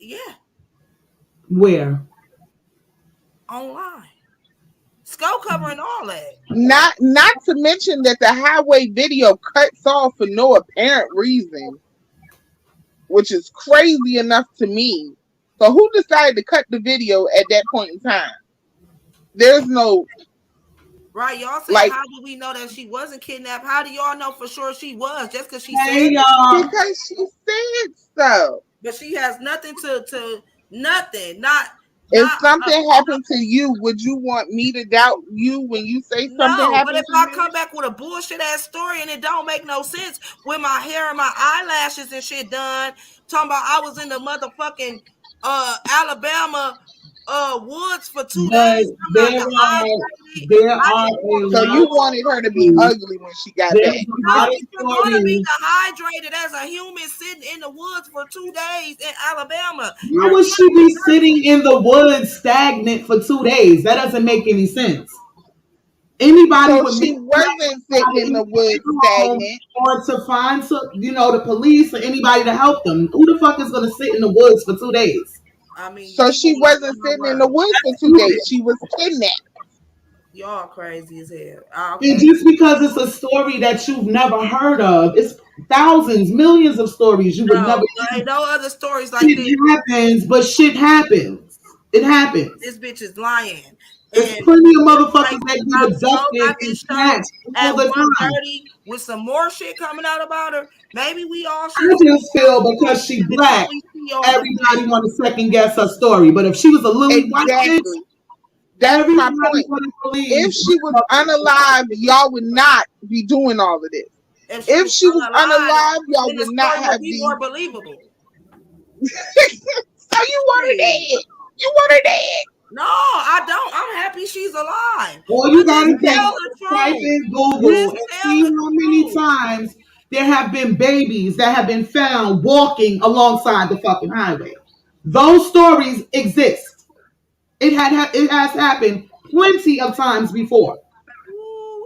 Yeah. Where? Online. Skull cover and all that. Not to mention that the highway video cuts off for no apparent reason, which is crazy enough to me. So who decided to cut the video at that point in time? There's no right. Y'all say, how do we know that she wasn't kidnapped? How do y'all know for sure she was? Just because she said y'all. Because she said so. But she has nothing to nothing. If something happened to you, would you want me to doubt you when you say something happened? But if I come back with a bullshit ass story and it don't make no sense with my hair and my eyelashes and shit done, talking about I was in the motherfucking Alabama woods for 2 days. There are so you wanted her to be ugly when she got back. No, she's going to be dehydrated as a human sitting in the woods for 2 days in Alabama. How would she be sitting in the woods stagnant for 2 days? That doesn't make any sense. Anybody so she wasn't sitting in the woods stagnant, or to find the police or anybody to help them. Who the fuck is going to sit in the woods for 2 days? I mean, so she wasn't sitting in the woods for 2 days. She was kidnapped. Y'all crazy as hell. And just because it's a story that you've never heard of, it's thousands, millions of stories you would never. There ain't no other stories like this. this. It happens, but shit happens. It happens. This bitch is lying. There's plenty of motherfuckers that get abducted and snatched at 1:30 with some more shit coming out about her. Maybe we all should. I just feel because she black, everybody want to second guess her story. But if she was a little white bitch, that's my point. If she was unalive, y'all would not be doing all of this. If she was unalive, y'all would not have been more believable. So you want her dead? You want her dead? No, I don't. I'm happy she's alive. Well, you gotta type in Google and see how many times there have been babies that have been found walking alongside the fucking highway. Those stories exist. It has happened plenty of times before.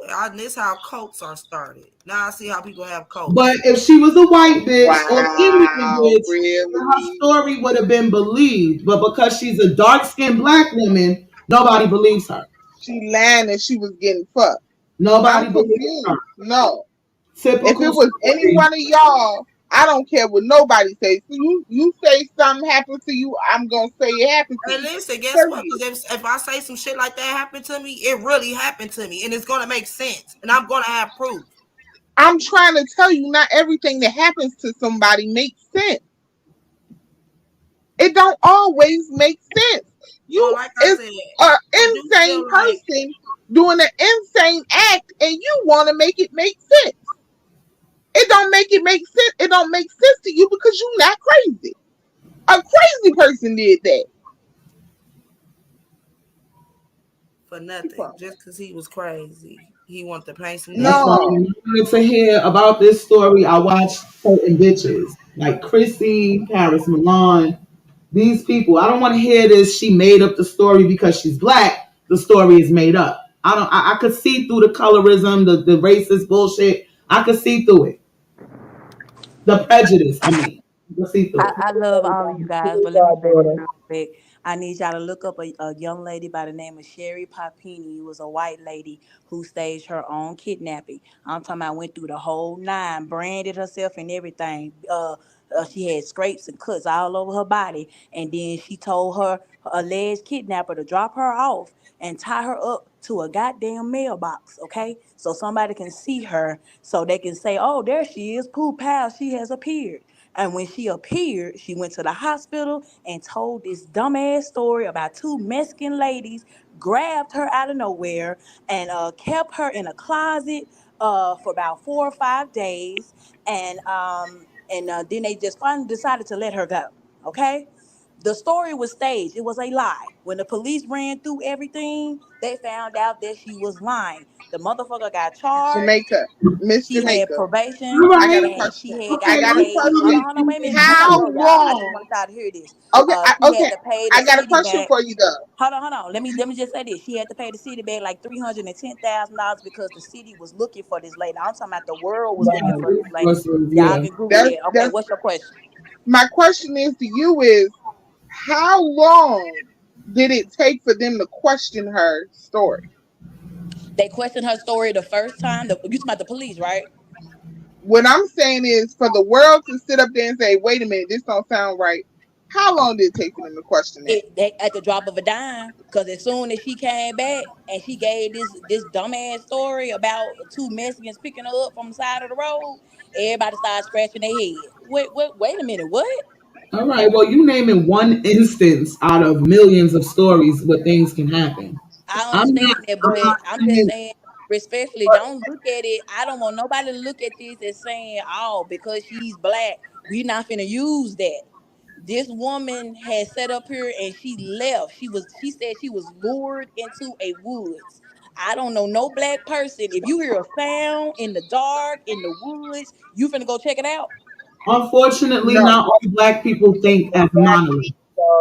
And this how cults are started. Now I see how people have cults. But if she was a white bitch or Indian bitch, her story would have been believed. But because she's a dark-skinned black woman, nobody believes her. She lying and she was getting fucked. Nobody I'm believes her. confused. No. If Typical it was any story. one of y'all, I don't care what nobody says. So you say something happened to you, I'm gonna say it happened to Hey, you. listen, guess what? Period. Because if I say some shit like that happened to me, it really happened to me, and it's gonna make sense, and I'm gonna have proof. I'm trying to tell you, not everything that happens to somebody makes sense. It don't always make sense. Well, You like I is said, an I do insane feel like person doing an insane act, and you want to make it make sense. It don't make it make sense. It don't make sense to you because you're not crazy. A crazy person did that. for nothing, just because he was crazy, he wanted to paint some That's why damn. No, when I wanted to hear about this story, I watched certain bitches like Chrissy, Paris Milan. These people, I don't want to hear this. She made up the story because she's black. The story is made up. I don't. I could see through the colorism, the racist bullshit. I could see through it. The prejudice. I could see through it. I love all of you guys, but let me say this real quick. I need y'all to look up a young lady by the name of Sherry Papini. It was a white lady who staged her own kidnapping. I'm talking about went through the whole nine, branded herself and everything. She had scrapes and cuts all over her body, and then she told her alleged kidnapper to drop her off and tie her up to a goddamn mailbox, okay? So somebody can see her, so they can say, "Oh, there she is, pooh pal, she has appeared." And when she appeared, she went to the hospital and told this dumbass story about two Mexican ladies grabbed her out of nowhere and kept her in a closet for about 4 or 5 days, and then they just finally decided to let her go. Okay, the story was staged. It was a lie. When the police ran through everything, they found out that she was lying. The motherfucker got charged. Jamaica, Miss She had Jamaica. probation All I got a right. and she question. had I got to Okay. got a Let's pay. Hold on, question. hold on, wait a minute. I'm trying to How go, y'all. I just long? want y'all to hear this. Okay, She had okay. to pay the I got a city question back. for you though. Hold on. Let me just say this. She had to pay the city back like $310,000 because the city was looking for this lady. I'm talking about the world was looking for this lady. Y'all Yeah. can Google That's that. Okay, that's what's your question? my question is to you is how long did it take for them to question her story? They questioned her story the first time. You talking about the police, right? What I'm saying is for the world to sit up there and say, wait a minute, this don't sound right. How long did it take for them to question that? At the drop of a dime, because as soon as she came back and she gave this dumbass story about two Mexicans picking her up from the side of the road, everybody started scratching their head. Wait a minute, what? All right. Well, you naming one instance out of millions of stories where things can happen. I I'm not. understand that, I'm but not I'm just saying. saying respectfully, don't look at it. I don't want nobody to look at this as saying, "Oh, because she's black, we not finna use that." This woman had set up here and she left. She said she was lured into a woods. I don't know no black person. If you hear a sound in the dark, in the woods, you finna go check it out. Unfortunately, No. not all black people think as a monolith. Exactly.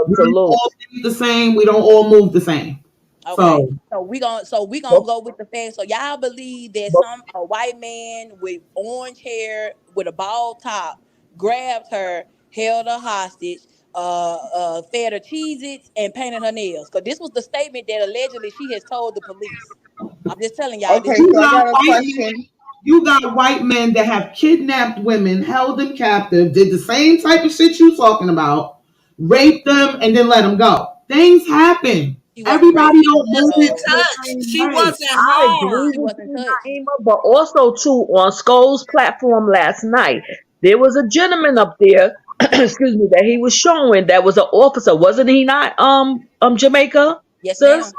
We don't Salute. all think the same. We don't all move the same. Okay, So so we gonna But, go with the fact. So y'all believe that but a white man with orange hair with a bald top grabbed her, held her hostage, fed her Cheez-Its, and painted her nails. Cause this was the statement that allegedly she has told the police. I'm just telling y'all, this Okay, is you so I got got a white men. question. You got white men that have kidnapped women, held them captive, did the same type of shit you talking about, raped them, and then let them go. Things happen. she wasn't raped. Everybody She don't was move Wasn't the touched. same She way. wasn't I agree harmed. she with wasn't you, touched. Naima, but also too on Skull's platform last night, there was a gentleman up there, excuse me, that he was showing that was an officer, wasn't he not? Jamaica, Yes, sis, ma'am.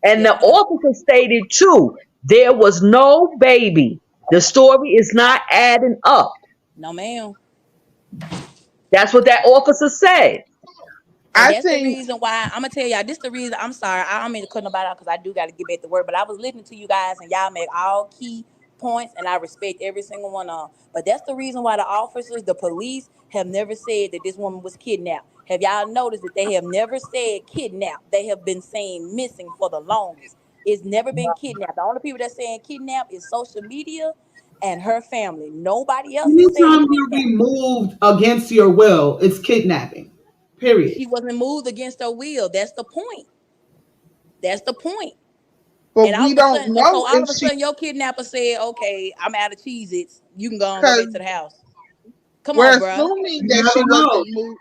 and Yes, the ma'am. officer stated too, there was no baby. The story is not adding up. No, ma'am. That's what that officer said. And I that's the think reason why I'm gonna tell y'all. This the reason. I'm sorry. I don't mean to cut nobody out because I do got to get back to work. But I was listening to you guys, and y'all make all key points, and I respect every single one of them. But that's the reason why the officers, the police, have never said that this woman was kidnapped. Have y'all noticed that they have never said kidnapped? They have been saying missing for the longest. It's never been kidnapped. The only people that's saying kidnapped is social media and her family. Nobody else is saying Anytime you're kidnapped. removed against your will, it's kidnapping. Period. She wasn't moved against her will. That's the point. That's the point. But And all we of a don't sudden, and so know all if of a she, sudden, your kidnapper said, "Okay, I'm out of Cheez-Its. You can go because back to the house." Come we're on, bruh. assuming You that never she know. wasn't moved.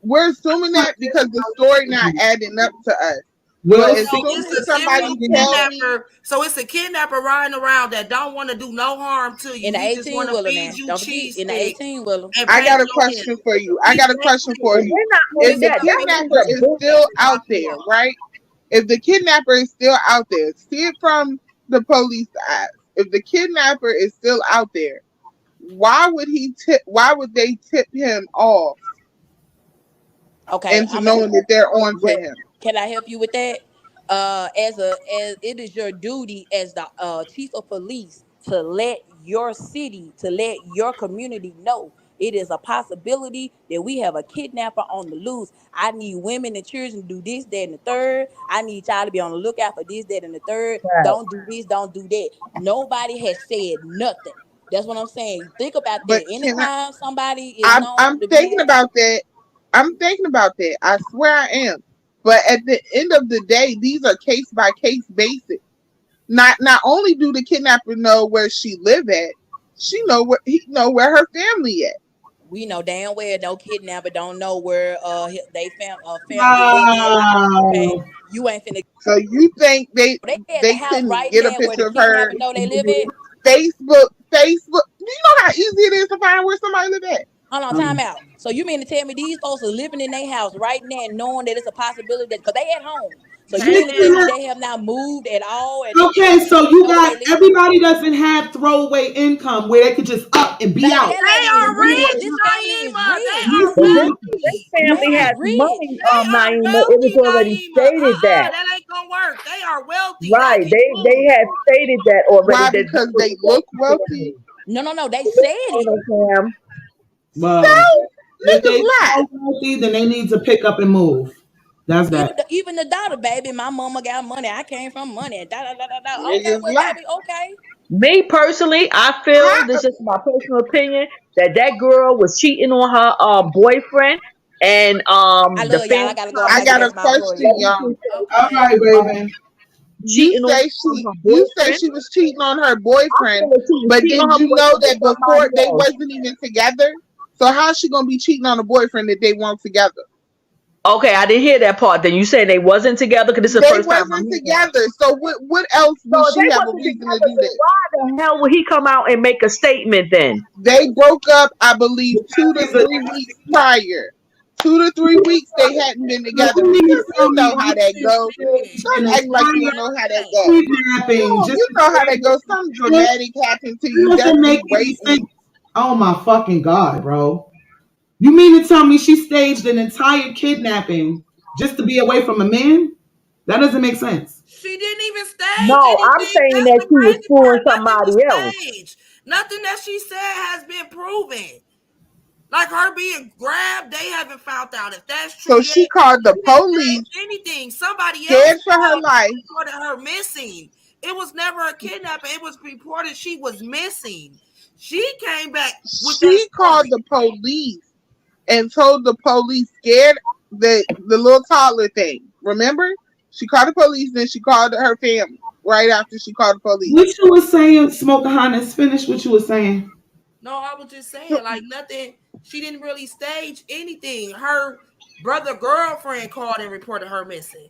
We're assuming that because the story not adding up to us. But We'll as see. So soon it's as a somebody serial tell me, kidnapper. So it's a kidnapper riding around that don't want to do no harm to you. In the He just want 18 to wheeler feed now. you Don't forget, cheese in the sticks 18 wheeler. and I paint got a your hair. question for you. I got a question for And you. they're not If only the that, that means kidnapper is that still out there, right? If the kidnapper is still out there, see it from the police eyes. If the kidnapper is still out there, why would he tip? Why would they tip him off Okay, into knowing that they're on to him? can I help you with that? As it is your duty as the chief of police to let your city, to let your community know it is a possibility that we have a kidnapper on the loose. I need women and children to do this, that, and the third. I need y'all to be on the lookout for this, that, and the third. Don't do this, don't do that. Nobody has said nothing. That's what I'm saying. Think about But that. can I? Anytime somebody is known I'm to thinking be, about that. I'm thinking about that. I swear I am. But at the end of the day, these are case by case basis. Not only do the kidnapper know where she live at, she know where he know where her family at. we know damn well no kidnapper don't know where family live at. Okay, Wow. you ain't finna. So you think They at the they house couldn't right get a now where the picture of her kidnapper know they live at. Facebook? Do you know how easy it is to find where somebody live at? Hold on, time out. So you mean to tell me these folks are living in their house right now, knowing that it's a possibility that because they at home. So you mean to tell me they have not moved at all and Okay, so you know where they got live? everybody doesn't have throwaway income where they could just up and be Baby, out. that They lady is are rich. rich, This family is Naima. They rich. are This but is this wealthy. They family is has rich. money, They are Naima. It was wealthy, already Naima. stated that. That ain't gonna work. They are wealthy. They Right. can They move. had stated that already Why? that this Because was they a look wealthy wealthy. family. No. They said it. Sam. Well, So if niggas they lie. so wealthy, then they need to pick up and move. That's that. Even the daughter, baby. My mama got money. I came from money. Da da da da da. Okay, Niggas well, lie. baby. Okay. Me personally, I How? feel this is my personal opinion that girl was cheating on her boyfriend, and I the love y'all. I family gotta go. I'm I about to get got back a to my question, employee. y'all. All Okay. right, Raven. You cheating say on her you say boyfriend. she was cheating on her I boyfriend, feel that she was but cheating on did her you know boyfriend with that before somebody they else. wasn't even together? So how's she gonna be cheating on a boyfriend that they weren't together? Okay, I didn't hear that part. Then you saying they wasn't together because this is the They first time I'm wasn't hearing that. together. So what else So would if they she have a wasn't reason to together, do then that? why the hell would he come out and make a statement then? They broke up, I believe, It's a- 2 to 3 weeks prior. 2 to 3 weeks they hadn't been So together you mean to because tell you me know how you that can goes. stage an Don't act like you don't entire know how that goes. kidnapping just You to know how be that able goes. to Something do it? dramatic happened to It you. doesn't That's make you any sense. waiting. Oh my fucking god, bro! You mean to tell me she staged an entire kidnapping just to be away from a man? That doesn't make sense. She didn't even stage No, I'm anything. saying That's that the she was crazy fooling part. Nothing was somebody else. staged. Nothing that she said has been proven. Like her being grabbed, they haven't found out if that's true So yet. she called the She didn't police, stage anything. Somebody else scared for her called life. and reported her missing. It was never a kidnapping. It was reported she was missing. She came back with that She called story. the police and told the police, scared the little toddler thing. Remember? She called the police, then she called her family right after she called the police. What you was saying, Smoker Highness? Finish what you was saying. No, I was just saying, like nothing. She didn't really stage anything. Her brother girlfriend called and reported her missing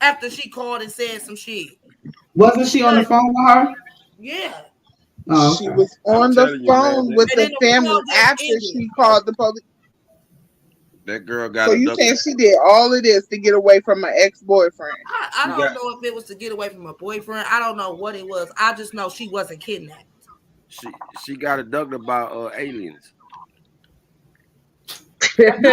after she called and said some shit. Wasn't she on the phone with her? Yeah. Oh, She okay. was I'm on the telling you, man, phone with And the then the call family just after ended. she called the police. that girl got So a you double. saying she did all of this to get away from her ex-boyfriend? I She don't got know if it was to get away from her boyfriend. I don't know what it was. I just know she wasn't kidnapped. she got abducted by aliens. I'm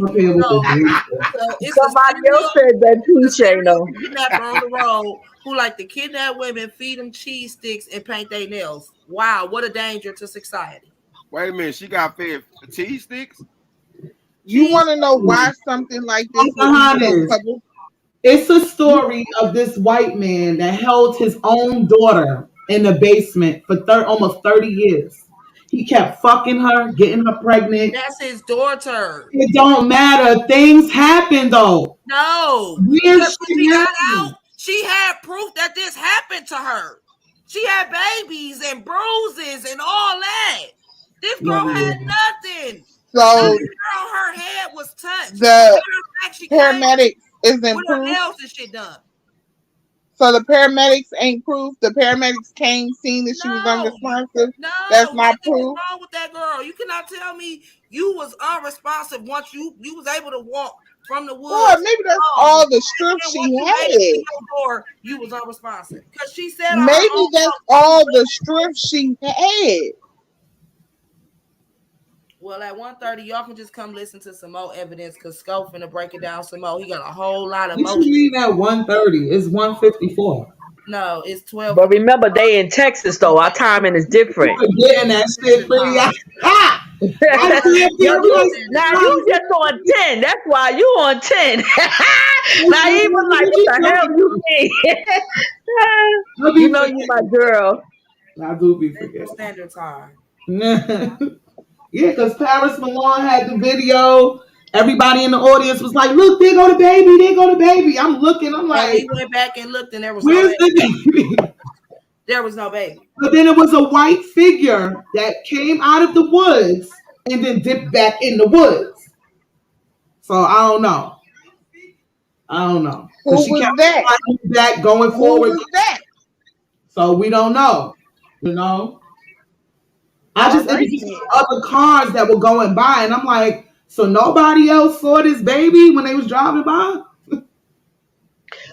up here with So the it's a Somebody else serial, said that too, serial Shayno. kidnapper on the road who like to kidnap women, feed them cheese sticks, and paint their nails. Wow, what a danger to society. Wait a minute, she got fed cheese sticks. You Cheese want to know green. why something like this would be so Pocahontas. public? It's a story of this white man that held his own daughter in the basement for almost 30 years. He kept fucking her, getting her pregnant. That's his daughter. It don't matter. Things happen though. No, Weird because when she shit got out, happens. She had proof that this happened to her. She had babies and bruises and all that. This girl had nothing. So her head was touched. the paramedics isn't proof. proof. Else and shit done. So the paramedics ain't proof. The paramedics came, seen that she was unresponsive. No, that's not proof. What's wrong with that girl? You cannot tell me you was unresponsive once you was able to walk from the woods. Well, maybe that's all the strength she had. You was unresponsive because she said maybe that's all the strength she had. Well, at 1:30, y'all can just come listen to some more evidence because Scope finna break it down some more. He got a whole lot of motion. You mean at 1:30? It's 1:54. No, it's 12. But remember, they in Texas, though. Our timing is different. Getting that shit pretty now you just on 10. That's why you on 10. Now he was like, what the hell you mean? You know you my girl. I do be forgetting. Standard time. Yeah, because Paris Malone had the video. Everybody in the audience was like, look, there go the baby. There go the baby. I'm looking. I'm like. We went back and looked and there was where's the baby? There was no baby. But then it was a white figure that came out of the woods and then dipped back in the woods. So I don't know. Who was that? Back going forward. Who was that? So we don't know. You know? I just other cars that were going by, and I'm like, so nobody else saw this baby when they was driving by?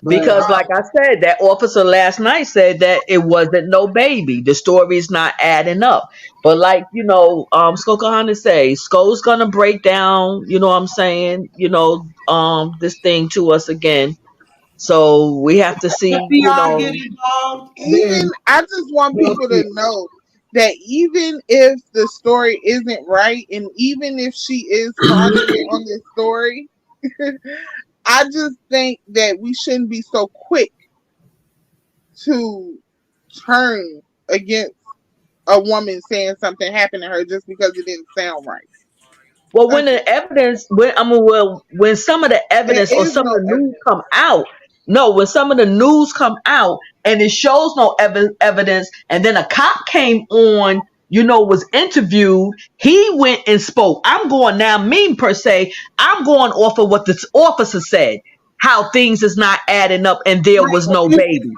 Because, like I said, that officer last night said that it wasn't no baby. The story's not adding up. But like, Skokahana say, Sko's gonna break down, you know what I'm saying, this thing to us again. So we have to see, get involved. Even I just want people to know that even if the story isn't right, and even if she is confident on this story, I just think that we shouldn't be so quick to turn against a woman saying something happened to her just because it didn't sound right. Well, when the evidence, when some of the evidence or some of the news come out, when some of the news come out and it shows no evidence, and then a cop came on, was interviewed, he went and spoke. I'm going now, per se, I'm going off of what this officer said, how things is not adding up and there was no baby.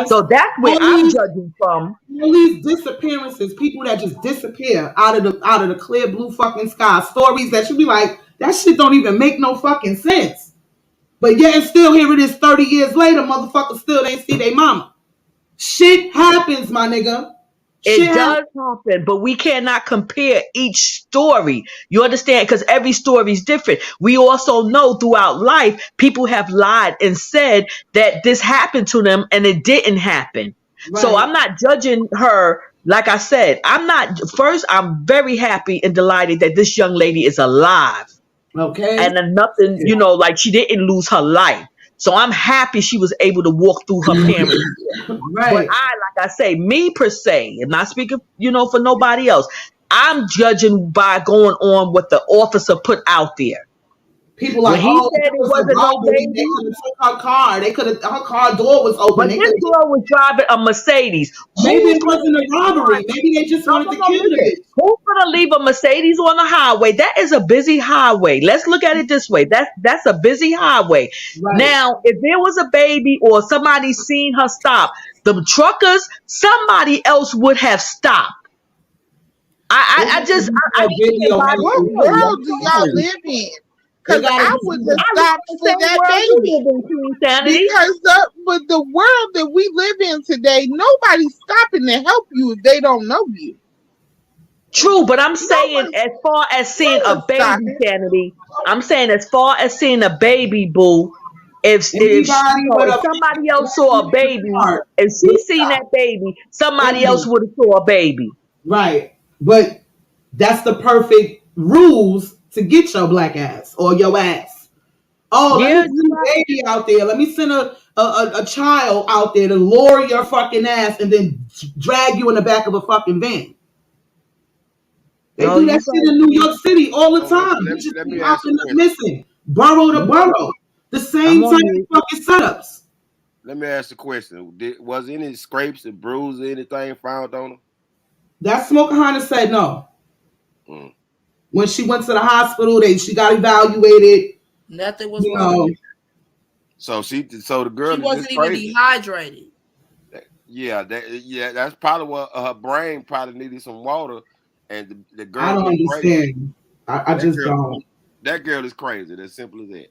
So that's where I'm judging from. All these disappearances, people that just disappear out of the clear blue fucking sky, stories that should be like, that shit don't even make no fucking sense. But yet and still here it is 30 years later, motherfuckers still ain't see their mama. Shit happens, my nigga. It does happen, but we cannot compare each story. You understand? Because every story is different. We also know throughout life, people have lied and said that this happened to them and it didn't happen. Right. So I'm not judging her. Like I said, I'm very happy and delighted that this young lady is alive. Okay. And nothing, like she didn't lose her life. So I'm happy she was able to walk through her parents. Right. But like I say, me per se, I'm not speaking, for nobody else. I'm judging by going on what the officer put out there. People like, he said it wasn't no baby. They could have took her car. Her car door was open. But this girl was driving a Mercedes. Maybe it wasn't a robbery. Maybe they just wanted to kill her. Who's gonna leave a Mercedes on the highway? That is a busy highway. Let's look at it this way. That's a busy highway. Right. Now, if there was a baby or somebody seen her stop, the truckers, somebody else would have stopped. What world do y'all live in? Because I would have stopped for that baby. But the world that we live in today, nobody's stopping to help you if they don't know you. True, but I'm saying as far as seeing a baby, Kennedy, I'm saying as far as seeing a baby, boo, if somebody else saw a baby, if she seen that baby, somebody else would have saw a baby. Right. But that's the perfect rules to get your black ass or your ass. Oh, let me send a baby out there. Let me send a child out there to lure your fucking ass and then drag you in the back of a fucking van. They do that shit in New York City all the time. You just be out there missing. Borough to borough. The same type of fucking setups. Let me ask the question: was any scrapes and bruises, anything found on her? That Smokeahontas said no. Mm. When she went to the hospital, she got evaluated. Nothing was wrong. So the girl she wasn't even dehydrated. Yeah, that's probably what her brain probably needed some water, and the girl. I don't understand. I just don't. That girl is crazy. As simple as that.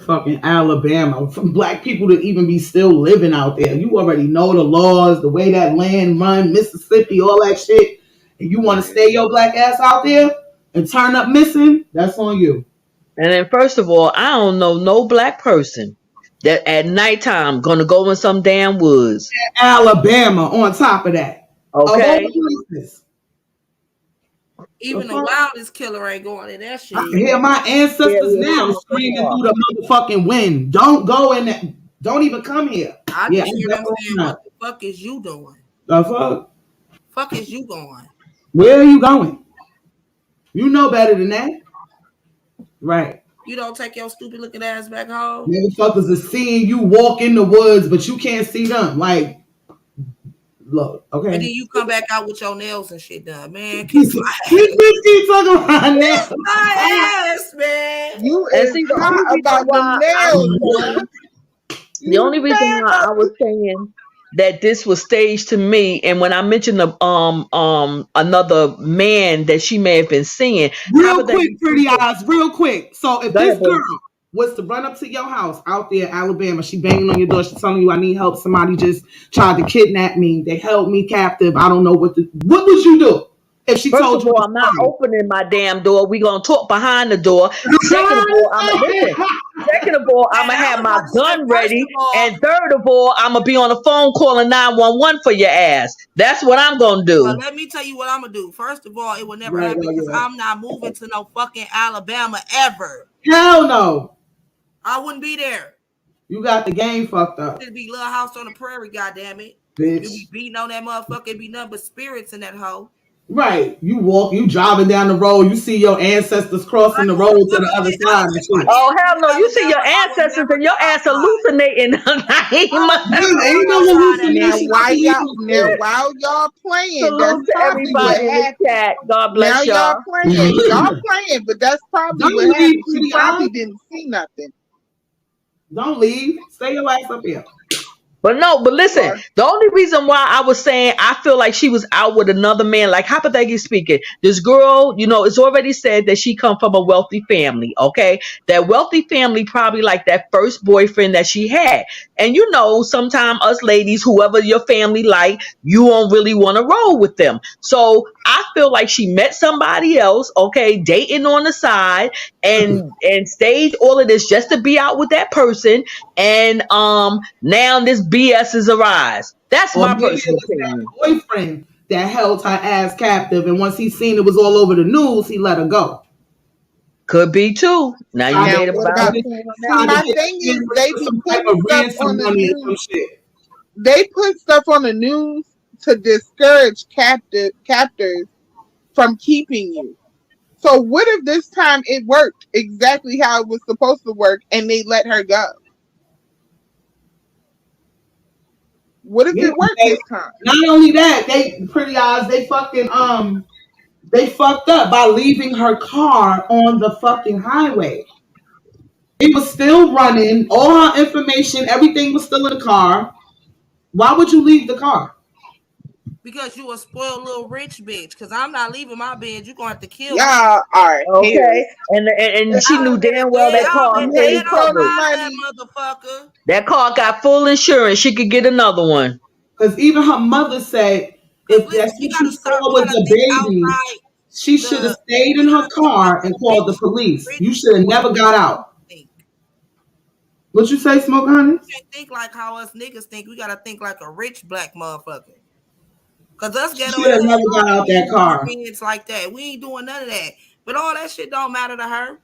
Fucking Alabama, for black people to even be still living out there. You already know the laws, the way that land run, Mississippi, all that shit. And you want to stay your black ass out there and turn up missing? That's on you. And then first of all, I don't know no black person that at nighttime gonna go in some damn woods. Alabama on top of that. Okay. Of all places. Even the wildest killer ain't going in that shit. I can hear my ancestors now screaming through the motherfucking wind. Don't go in there. Don't even come here. I just hear them saying, what the fuck is you doing? The fuck? Fuck is you going? Where are you going? You know better than that. Right. You don't take your stupid looking ass back home? Motherfuckers are seeing you walk in the woods, but you can't see them. Like, look, okay. And then you come back out with your nails and shit done, man. Kiss my ass. Keep talking about nails. My ass, man. You is not about the nails. The only reason why I was saying that this was staged to me, and when I mentioned the another man that she may have been seeing, real quick, pretty eyes, real quick. So if this girl was to run up to your house out there, Alabama, she banging on your door, she's telling you I need help. Somebody just tried to kidnap me. They held me captive. I don't know what would you do? If she told you, I'm not opening my damn door. We gonna talk behind the door. Second of all, I'ma have my gun ready, and third of all, I'm gonna be on the phone calling 911 for your ass. That's what I'm gonna do. Well, let me tell you what I'm gonna do. First of all, it will never happen because I'm not moving to no fucking Alabama ever. Hell no. I wouldn't be there. You got the game fucked up. It'd be Little House on the Prairie, goddamn it. Bitch. You be beating on that motherfucker. It'd be nothing but spirits in that hoe. Right. You driving down the road, you see your ancestors crossing the road to the other side. Oh, hell no. You see your ancestors and your ass hallucinating. While y'all playing, salute to everybody in the chat. God bless y'all. Y'all playing, but that's probably what happened. You probably didn't see nothing. Don't leave. Stay your ass up here. But listen, the only reason why I was saying I feel like she was out with another man, like hypothetically speaking, this girl, it's already said that she come from a wealthy family, okay? That wealthy family probably like that first boyfriend that she had. And sometimes us ladies, whoever your family like, you don't really want to roll with them. So I feel like she met somebody else, okay, dating on the side and staged all of this just to be out with that person. And now this BS is arise. That's my personal opinion. Boyfriend that held her ass captive, and once he seen it was all over the news, he let her go. Could be too. Now you made about it. My thing is, they put stuff on the news. They put stuff on the news to discourage captors from keeping you. So what if this time it worked exactly how it was supposed to work, and they let her go? What if it worked this time? Not only that, they pretty eyes, they fucking they fucked up by leaving her car on the fucking highway. It was still running, all her information, everything was still in the car. Why would you leave the car? Because you a spoiled little rich bitch. Because I'm not leaving my bed. You're going to have to kill me. Yeah, all right. Okay. And she knew damn well that car paid covered. Motherfucker. That car got full insurance. She could get another one. Because even her mother said, if that's what you saw was a baby, she should have stayed in her car and called the police. You should have never got out. What you say, Smoke Honey? You can't think like how us niggas think. We got to think like a rich black motherfucker. Because us ghetto never got out that car. It's like that. We ain't doing none of that. But all that shit don't matter to her.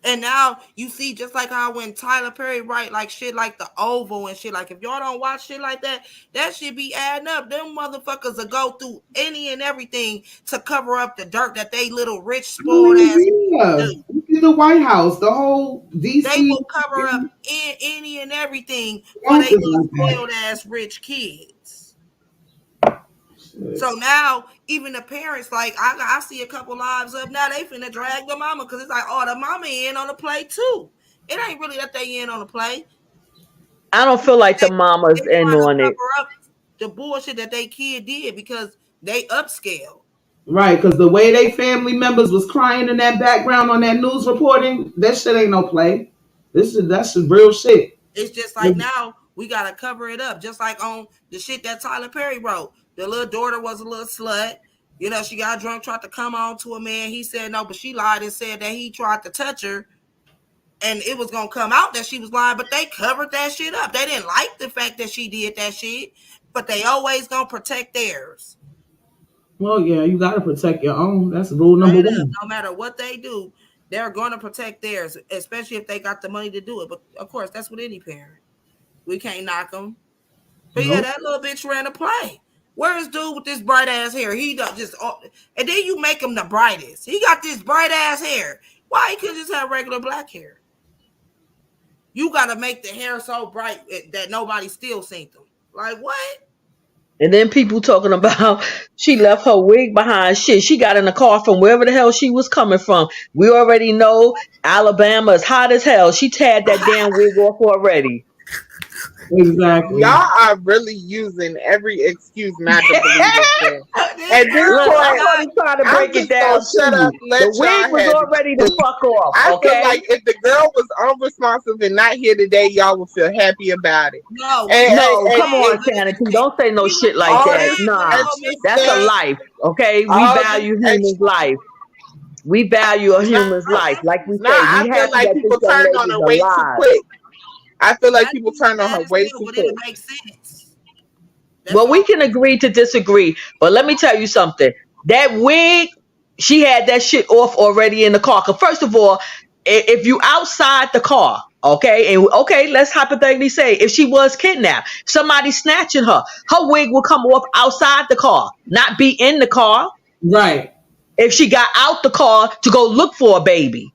And now you see, just like how when Tyler Perry write like shit like The Oval and shit, like if y'all don't watch shit like that, that shit be adding up. Them motherfuckers will go through any and everything to cover up the dirt that they little rich spoiled ass do. the White House, the whole DC. They will cover up any and everything for their little spoiled ass rich kids. So now even the parents, like I see a couple lives up now, they finna drag the mama because it's like, oh, the mama in on the play too. It ain't really that they in on the play. I don't feel like the mama's in on it. Cover up the bullshit that they kid did because they upscale. Right, because the way they family members was crying in that background on that news reporting, that shit ain't no play. That's real shit. It's just like now we gotta cover it up, just like on the shit that Tyler Perry wrote. The little daughter was a little slut. You know, she got drunk, tried to come on to a man. He said no, but she lied and said that he tried to touch her. And it was going to come out that she was lying, but they covered that shit up. They didn't like the fact that she did that shit, but they always going to protect theirs. Well, yeah, you got to protect your own. That's rule number one. No matter what they do, they're going to protect theirs, especially if they got the money to do it. But, of course, that's with any parent. We can't knock them. But, yeah, that little bitch ran a play. Where's dude with this bright ass hair? He does just, and then you make him the brightest. He got this bright ass hair. Why he couldn't just have regular black hair? You got to make the hair so bright that nobody still seen them. Like, what? And then people talking about she left her wig behind. Shit, she got in the car from wherever the hell she was coming from. We already know Alabama is hot as hell. She tied that damn wig off already. Exactly. Y'all are really using every excuse not to believe it. At this point, I'm trying to break it down. The wig was already the fuck off. I okay? feel like if the girl was unresponsive and not here today, y'all would feel happy about it. No, come on, Sanity. Don't say no shit like that. Nah, that's a life. Okay, we value human life. We value a human's life, like we say. I feel like people turn on her way too quick. I feel like people turn on her way too quick. It makes sense. Well, we can agree to disagree, but let me tell you something. That wig, she had that shit off already in the car. Cause first of all, if you outside the car, okay, and let's hypothetically say if she was kidnapped, somebody snatching her wig will come off outside the car, not be in the car. Right. If she got out the car to go look for a baby.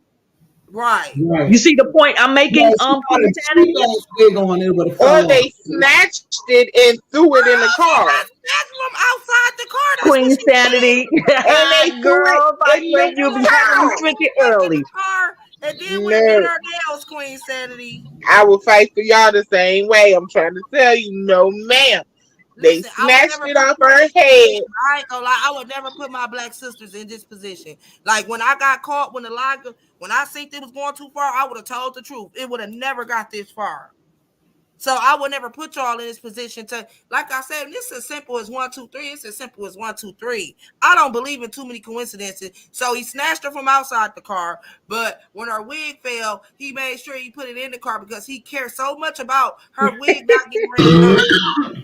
Right. You see the point I'm making? Or they snatched it and threw it in the car. Snatched from outside the car. That's Queen Sanity. And they girl, like when you be having to drink it early. And then we did our nails, Queen Sanity. I will fight for y'all the same way. I'm trying to tell you, no, ma'am. They snatched it off her head. I ain't gonna lie, I would never put my black sisters in this position. Like when I got caught, when I seen it was going too far, I would have told the truth. It would have never got this far. So I would never put y'all in this position to, like I said, this is as simple as 1, 2, 3. It's as simple as 1, 2, 3. I don't believe in too many coincidences. So he snatched her from outside the car, but when her wig fell, he made sure he put it in the car because he cared so much about her wig not getting ran over.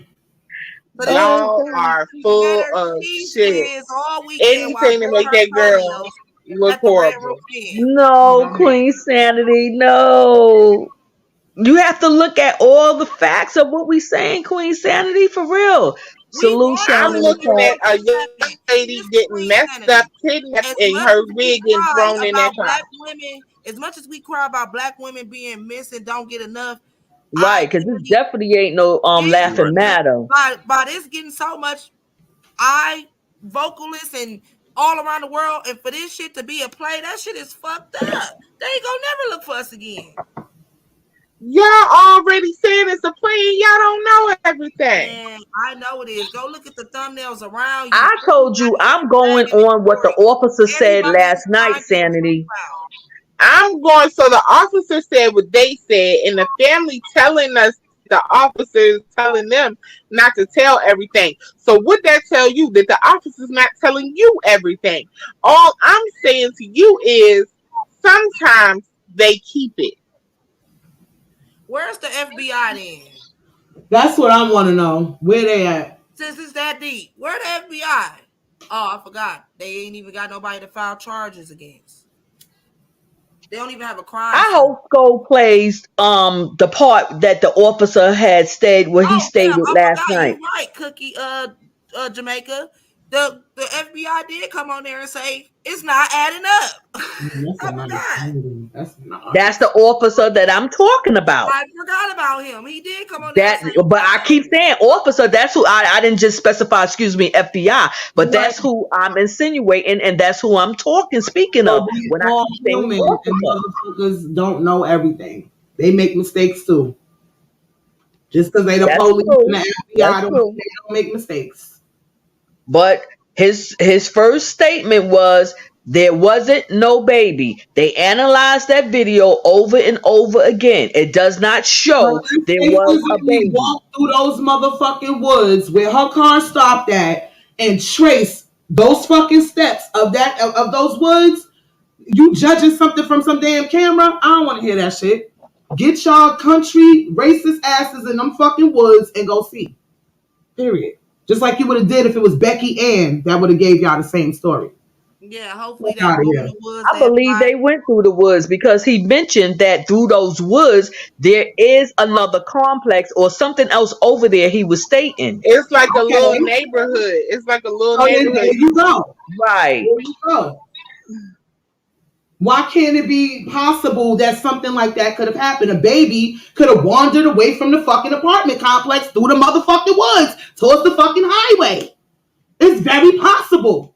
But y'all are full of shit. Anything to make that girl look horrible. No, Queen Sanity, no. You have to look at all the facts of what we saying, Queen Sanity, for real. Solution. I'm looking at a young lady getting messed up, kidnapped, and her wig getting thrown in that car. As much as we cry about black women being missing, don't get enough. Right, because this definitely ain't no laughing matter. By this getting so much vocalists and all around the world, and for this shit to be a play, that shit is fucked up. They ain't gonna never look for us again. Y'all already saying it's a play and y'all don't know everything. Man, I know it is. Go look at the thumbnails around you. I told you I'm going on what the officer said last night, Sanity. I'm going, so the officer said what they said, and the family telling us the officers telling them not to tell everything. So would that tell you that the officer's not telling you everything? All I'm saying to you is sometimes they keep it. Where's the FBI then? That's what I want to know. Where they at? Since it's that deep, where the FBI? Oh, I forgot. They ain't even got nobody to file charges against. They don't even have a crime. I hope Sko plays the part that the officer had stayed where he stated last night. You're right, Cookie, Jamaica. The FBI did come on there and say it's not adding up. That's the officer that I'm talking about. I forgot about him. He did come on there. But I keep saying officer. That's who I didn't just specify. Excuse me, FBI. But that's who I'm insinuating, and that's who I'm speaking of. When I keep saying officer. Motherfuckers don't know everything. They make mistakes too. Just because they the police and the FBI they don't make mistakes. But his first statement was there wasn't no baby. They analyzed that video over and over again. It does not show there was a baby. Walk through those motherfucking woods where her car stopped at and trace those fucking steps of those woods. You judging something from some damn camera? I don't want to hear that shit. Get y'all country racist asses in them fucking woods and go see. Period. Just like you would have did if it was Becky Ann, that would have gave y'all the same story. Yeah, hopefully I believe they went through the woods because he mentioned that through those woods there is another complex or something else over there. He was stating it's like a little neighborhood. It's like a little neighborhood. There you go. Right. There you go. Why can't it be possible that something like that could have happened? A baby could have wandered away from the fucking apartment complex through the motherfucking woods towards the fucking highway. It's very possible.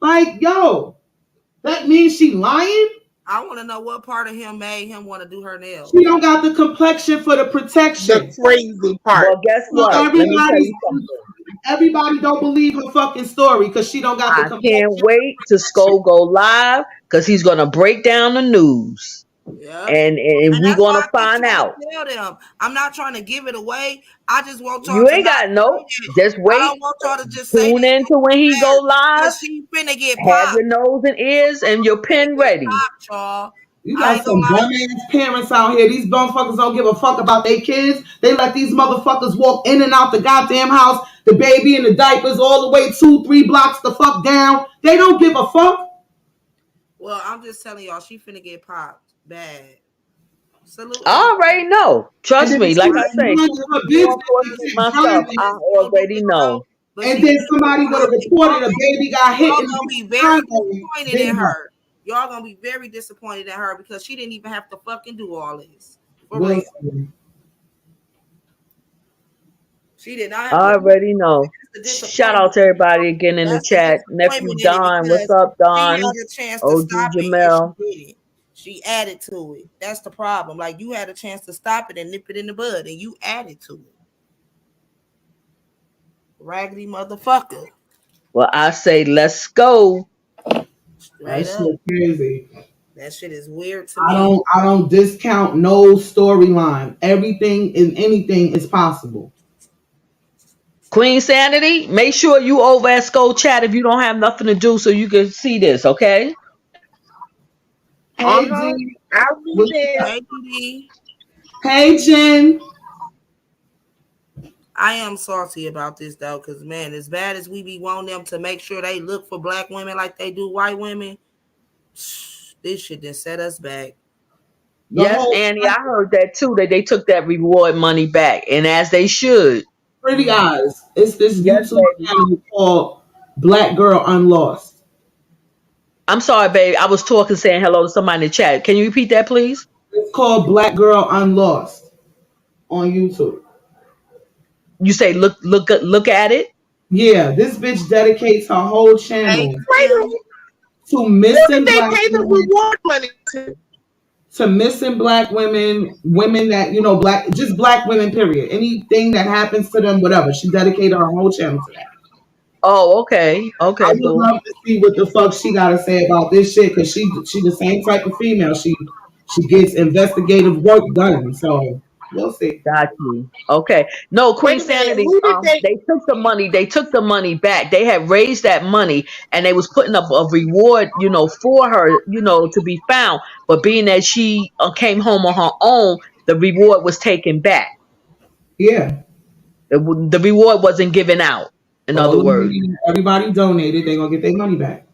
Like, yo, that means she lying? I want to know what part of him made him want to do her nails. She don't got the complexion for the protection. The crazy part. Well, guess what? Everybody don't believe her fucking story because she don't got the complexion. I can't wait to Sko go live because he's gonna break down the news. Yeah. And we're gonna find out. Tell them. I'm not trying to give it away. I just want y'all. You ain't got no. Just wait. I don't want y'all to just tune into when he go live. She finna get have your nose and ears and your pen ready. Y'all. You got some dumbass parents out here. These motherfuckers don't give a fuck about their kids. They let these motherfuckers walk in and out the goddamn house. The baby in the diapers all the way 2-3 blocks the fuck down. They don't give a fuck. Well, I'm just telling y'all, she finna get popped bad. Salute. I already know. Trust me. Like I say, myself, I already know. And then somebody would have reported a baby got hit. Y'all gonna be very disappointed in her. Y'all gonna be very disappointed in her because she didn't even have to fucking do all this. She did not. I already know. Shout out to everybody again in the chat. Nephew Don, what's up, Don? OG Jamel. She added to it. That's the problem. Like you had a chance to stop it and nip it in the bud, and you added to it. Raggedy motherfucker. Well, I say let's go. That shit crazy. That shit is weird to me. I don't discount no storyline. Everything and anything is possible. Queen Sanity, make sure you over at Sko Chat if you don't have nothing to do so you can see this, okay? Hey, G. I'll be there. Hey, G. Hey, Jen. I am salty about this, though, because, man, as bad as we be wanting them to make sure they look for black women like they do white women, this shit just set us back. Yes, Annie, I heard that, too, that they took that reward money back, and as they should. Pretty eyes. It's this YouTube channel called Black Girl Unlost. I'm sorry, babe. I was talking, saying hello to somebody in the chat. Can you repeat that, please? It's called Black Girl Unlost on YouTube. You say look at it? Yeah, this bitch dedicates her whole channel to missing black women. To missing black women that, you know, just black women, period. Anything that happens to them, whatever. She dedicated her whole channel to that. Oh, okay. I would love to see what the fuck she got to say about this shit, because she the same type of female. She gets investigative work done. So we'll see. Got you. Okay. No, Queen Sanity. They took the money. They took the money back. They had raised that money, and they was putting up a reward, you know, for her, you know, to be found. But being that she came home on her own, the reward was taken back. Yeah. The reward wasn't given out. In other words, everybody donated. They're gonna get their money back.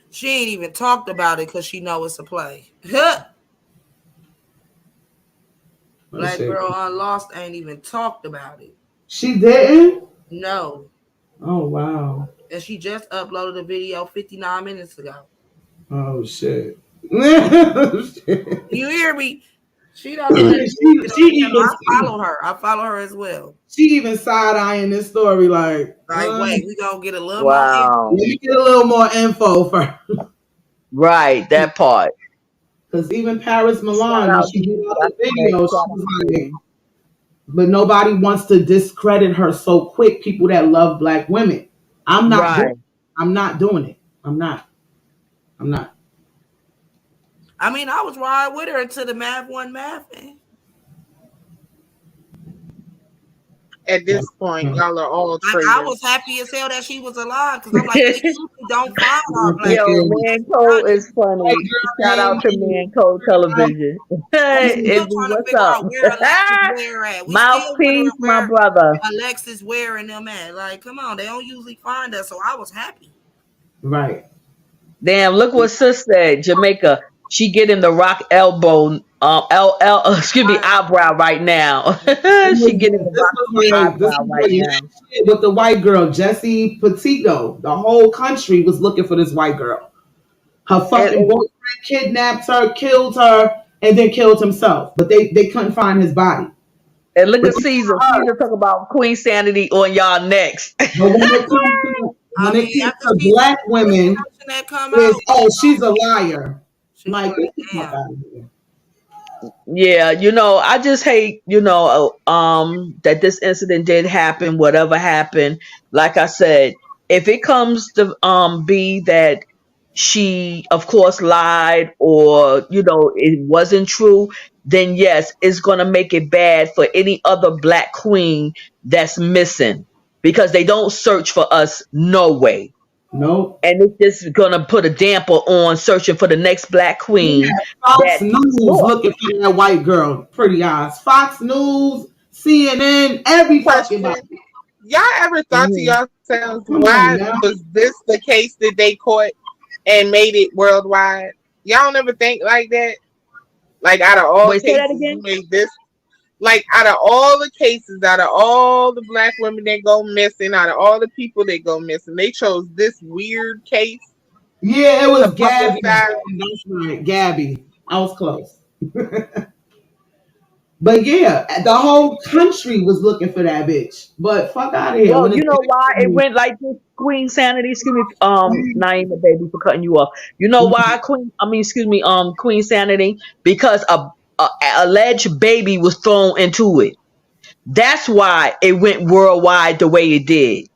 She ain't even talked about it because she know it's a play. Black Girl Unlost ain't even talked about it. She didn't? No. Oh wow. And she just uploaded a video 59 minutes ago. Oh shit. You hear me? She don't do that. she even I follow her. I follow her as well. She even side eyeing this story like wait, we gonna get a little Wow. more info. Let me get a little more info first. Right, that part. Because even Paris Milan, when she did out the video, she was like, out. but nobody wants to discredit her so quick. People that love black women. I'm not Right. doing it. I'm not doing it. I'm not. I mean, I was riding with her until the math wasn't mathing. At this point, y'all are all traitors. I was happy as hell that she was alive because I'm like, they usually don't find our black Yo, Man Code is funny. Shout out to Man Code Television. Still trying to figure out where Alexis Ware at. We Mouthpiece, my brother. Alexis Ware and them at. Like, come on, they don't usually find us, so I was happy. Right. Damn, look what Sis said. Jamaica. She getting the rock elbow, eyebrow right now. She getting the rock eyebrow right now. With the white girl, Jessie Petito, the whole country was looking for this white girl. Her fucking boyfriend kidnapped her, killed her, and then killed himself. But they couldn't find his body. And look at Caesar. Caesar talk about Queen Sanity on y'all next. When it comes to black women, she's a liar. Like, yeah, I just hate, that this incident did happen, whatever happened. Like I said, if it comes to be that she, of course, lied or, it wasn't true, then yes, it's going to make it bad for any other black queen that's missing because they don't search for us no way. Nope. And it's just gonna put a damper on searching for the next black queen. Fox News looking for that white girl, pretty eyes. Fox News, CNN, every fucking body. Y'all ever thought to yourselves, why was this the case that they caught and made it worldwide? Y'all never think like that? Like, out of all cases, you made this. Like, out of all the cases, out of all the black women that go missing, out of all the people that go missing, they chose this weird case. Yeah, it was Gabby. That's right, Gabby. I was close. But yeah, the whole country was looking for that bitch. But fuck out of here. Well, you know why it went like this, Queen Sanity? Excuse me, Naima, baby, for cutting you off. You know why, Queen Sanity? Because a alleged baby was thrown into it. That's why it went worldwide the way it did.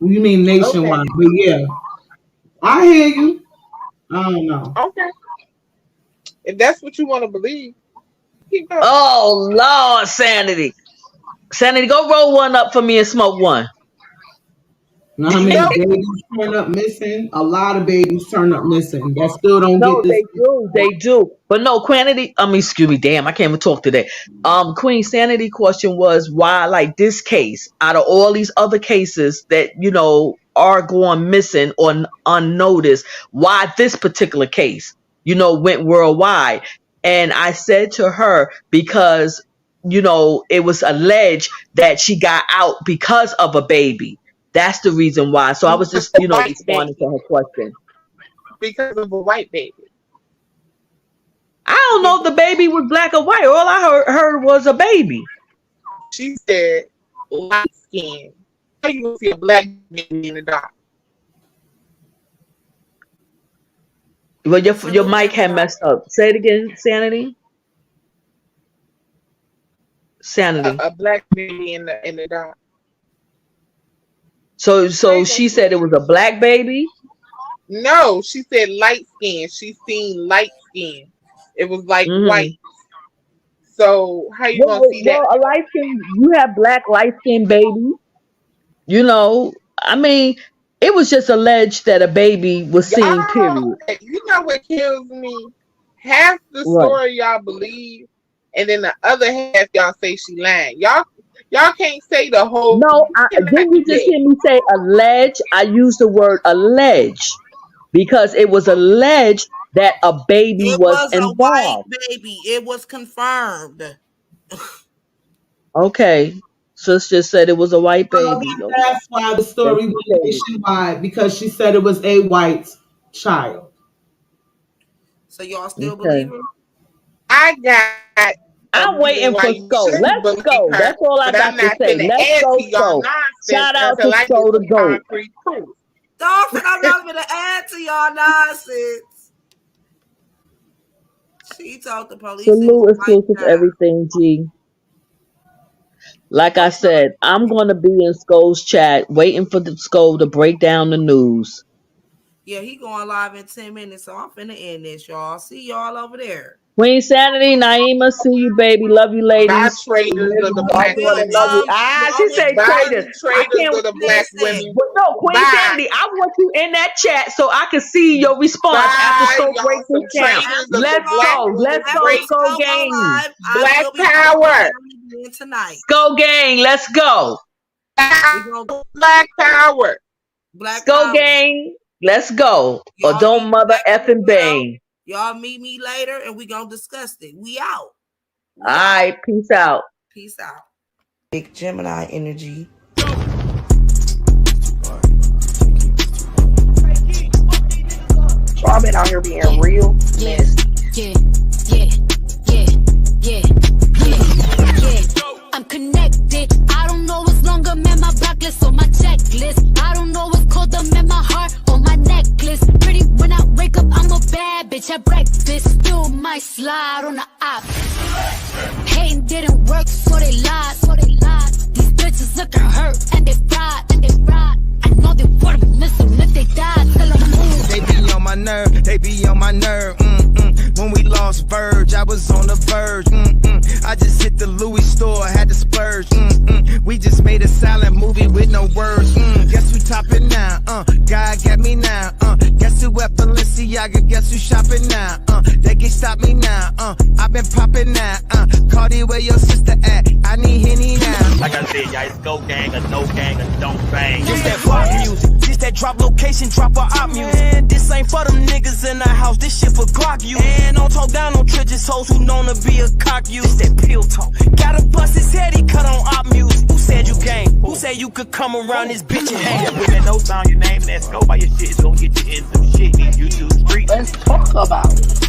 You mean nationwide? Okay. But yeah, I hear you. I don't know. Okay, if that's what you want to believe. Oh Lord, Sanity, go roll one up for me and smoke one. Know how many babies turn up missing? A lot of babies turn up missing. That still don't get this. They do. But no, excuse me, damn, I can't even talk today. Queen Sanity question was why, like this case, out of all these other cases that, are going missing or unnoticed, why this particular case, went worldwide. And I said to her, because, it was alleged that she got out because of a baby. That's the reason why. So I was just, responding to her question. Because of a white baby. I don't know if the baby was black or white. All I heard was a baby. She said light skin. How you gonna see a black baby in the dark? Well, your mic had messed up. Say it again, Sanity. Sanity. A black baby in the dark. So she said it was a black baby? No, she said light skin. She seen light skin. It was like white. So how you gonna see that? A light skin, you have black light skin babies. I mean, it was just alleged that a baby was seen, period. You know what kills me? Half the story y'all believe, and then the other half y'all say she lying. Y'all can't say the whole. No, didn't you just hear me say allege? I used the word allege because it was alleged that a baby was involved. A white baby. It was confirmed. Okay, Sis just said it was a white baby. That's why the story went nationwide, because she said it was a white child. So y'all still believe her? I got. I'm waiting for Sko. Let's go. That's all I got to say. Let's go, Sko. Shout out to Sko the GOAT. Dog said I'm not going to add to y'all nonsense. She told the police. Salute exclusive everything, G. Like I said, I'm going to be in Sko's chat waiting for the Sko to break down the news. Yeah, he going live in 10 minutes, so I'm finna end this, y'all. See y'all over there. Queen Sanity, Naima, see you, baby. Love you, ladies. Bye, traitors of the black women. She said traitors. Traitors of the black women. No, Queen Sanity, I want you in that chat so I can see your response after Sko breaks this down. Let's go. Let's go, Sko gang. Black power. Tonight. Sko gang, let's go. Black power. Sko gang, let's go. Or don't mother effing bang. Y'all meet me later and we gonna discuss it. We out. All right, peace out. Peace out. Big Gemini energy. So I've been out here being real nasty. I'm connected. I don't know what's longer, man. My blacklist on my checklist. I don't know what's colder, man. My heart on my necklace. Pretty when I wake up, I'm a bad bitch at breakfast. Still might slide on the op. Hating didn't work, so they lied. These bitches looking hurt and they fried. I know they wanna miss them if they die. Tell them move. They be on my nerve. They be on my nerve. When we lost Verge, I was on the verge. I just hit the Louis store, had to splurge. We just made a silent movie with no words. Guess who topping now? God got me now. Guess who at Balenciaga? Guess who shopping now? They can stop me now. I've been popping now. Cardi, where your sister at? I need Henny now. Like I said, y'all, it's go gang or no gang or don't bang. This that pop music. This that drop location, drop a op music. Man, this ain't for them niggas in the house. This shit for Glock you. And don't talk down on trenches hoes who known to be a cock you. This that pill talk. Gotta bust his head, he cut on op music. Who said you gang? Who said you could come around this bitch and hang? Yeah, with that no sound, your name and that scope by your shit. It's gonna get you in some shit. Need you to street. Let's talk about it.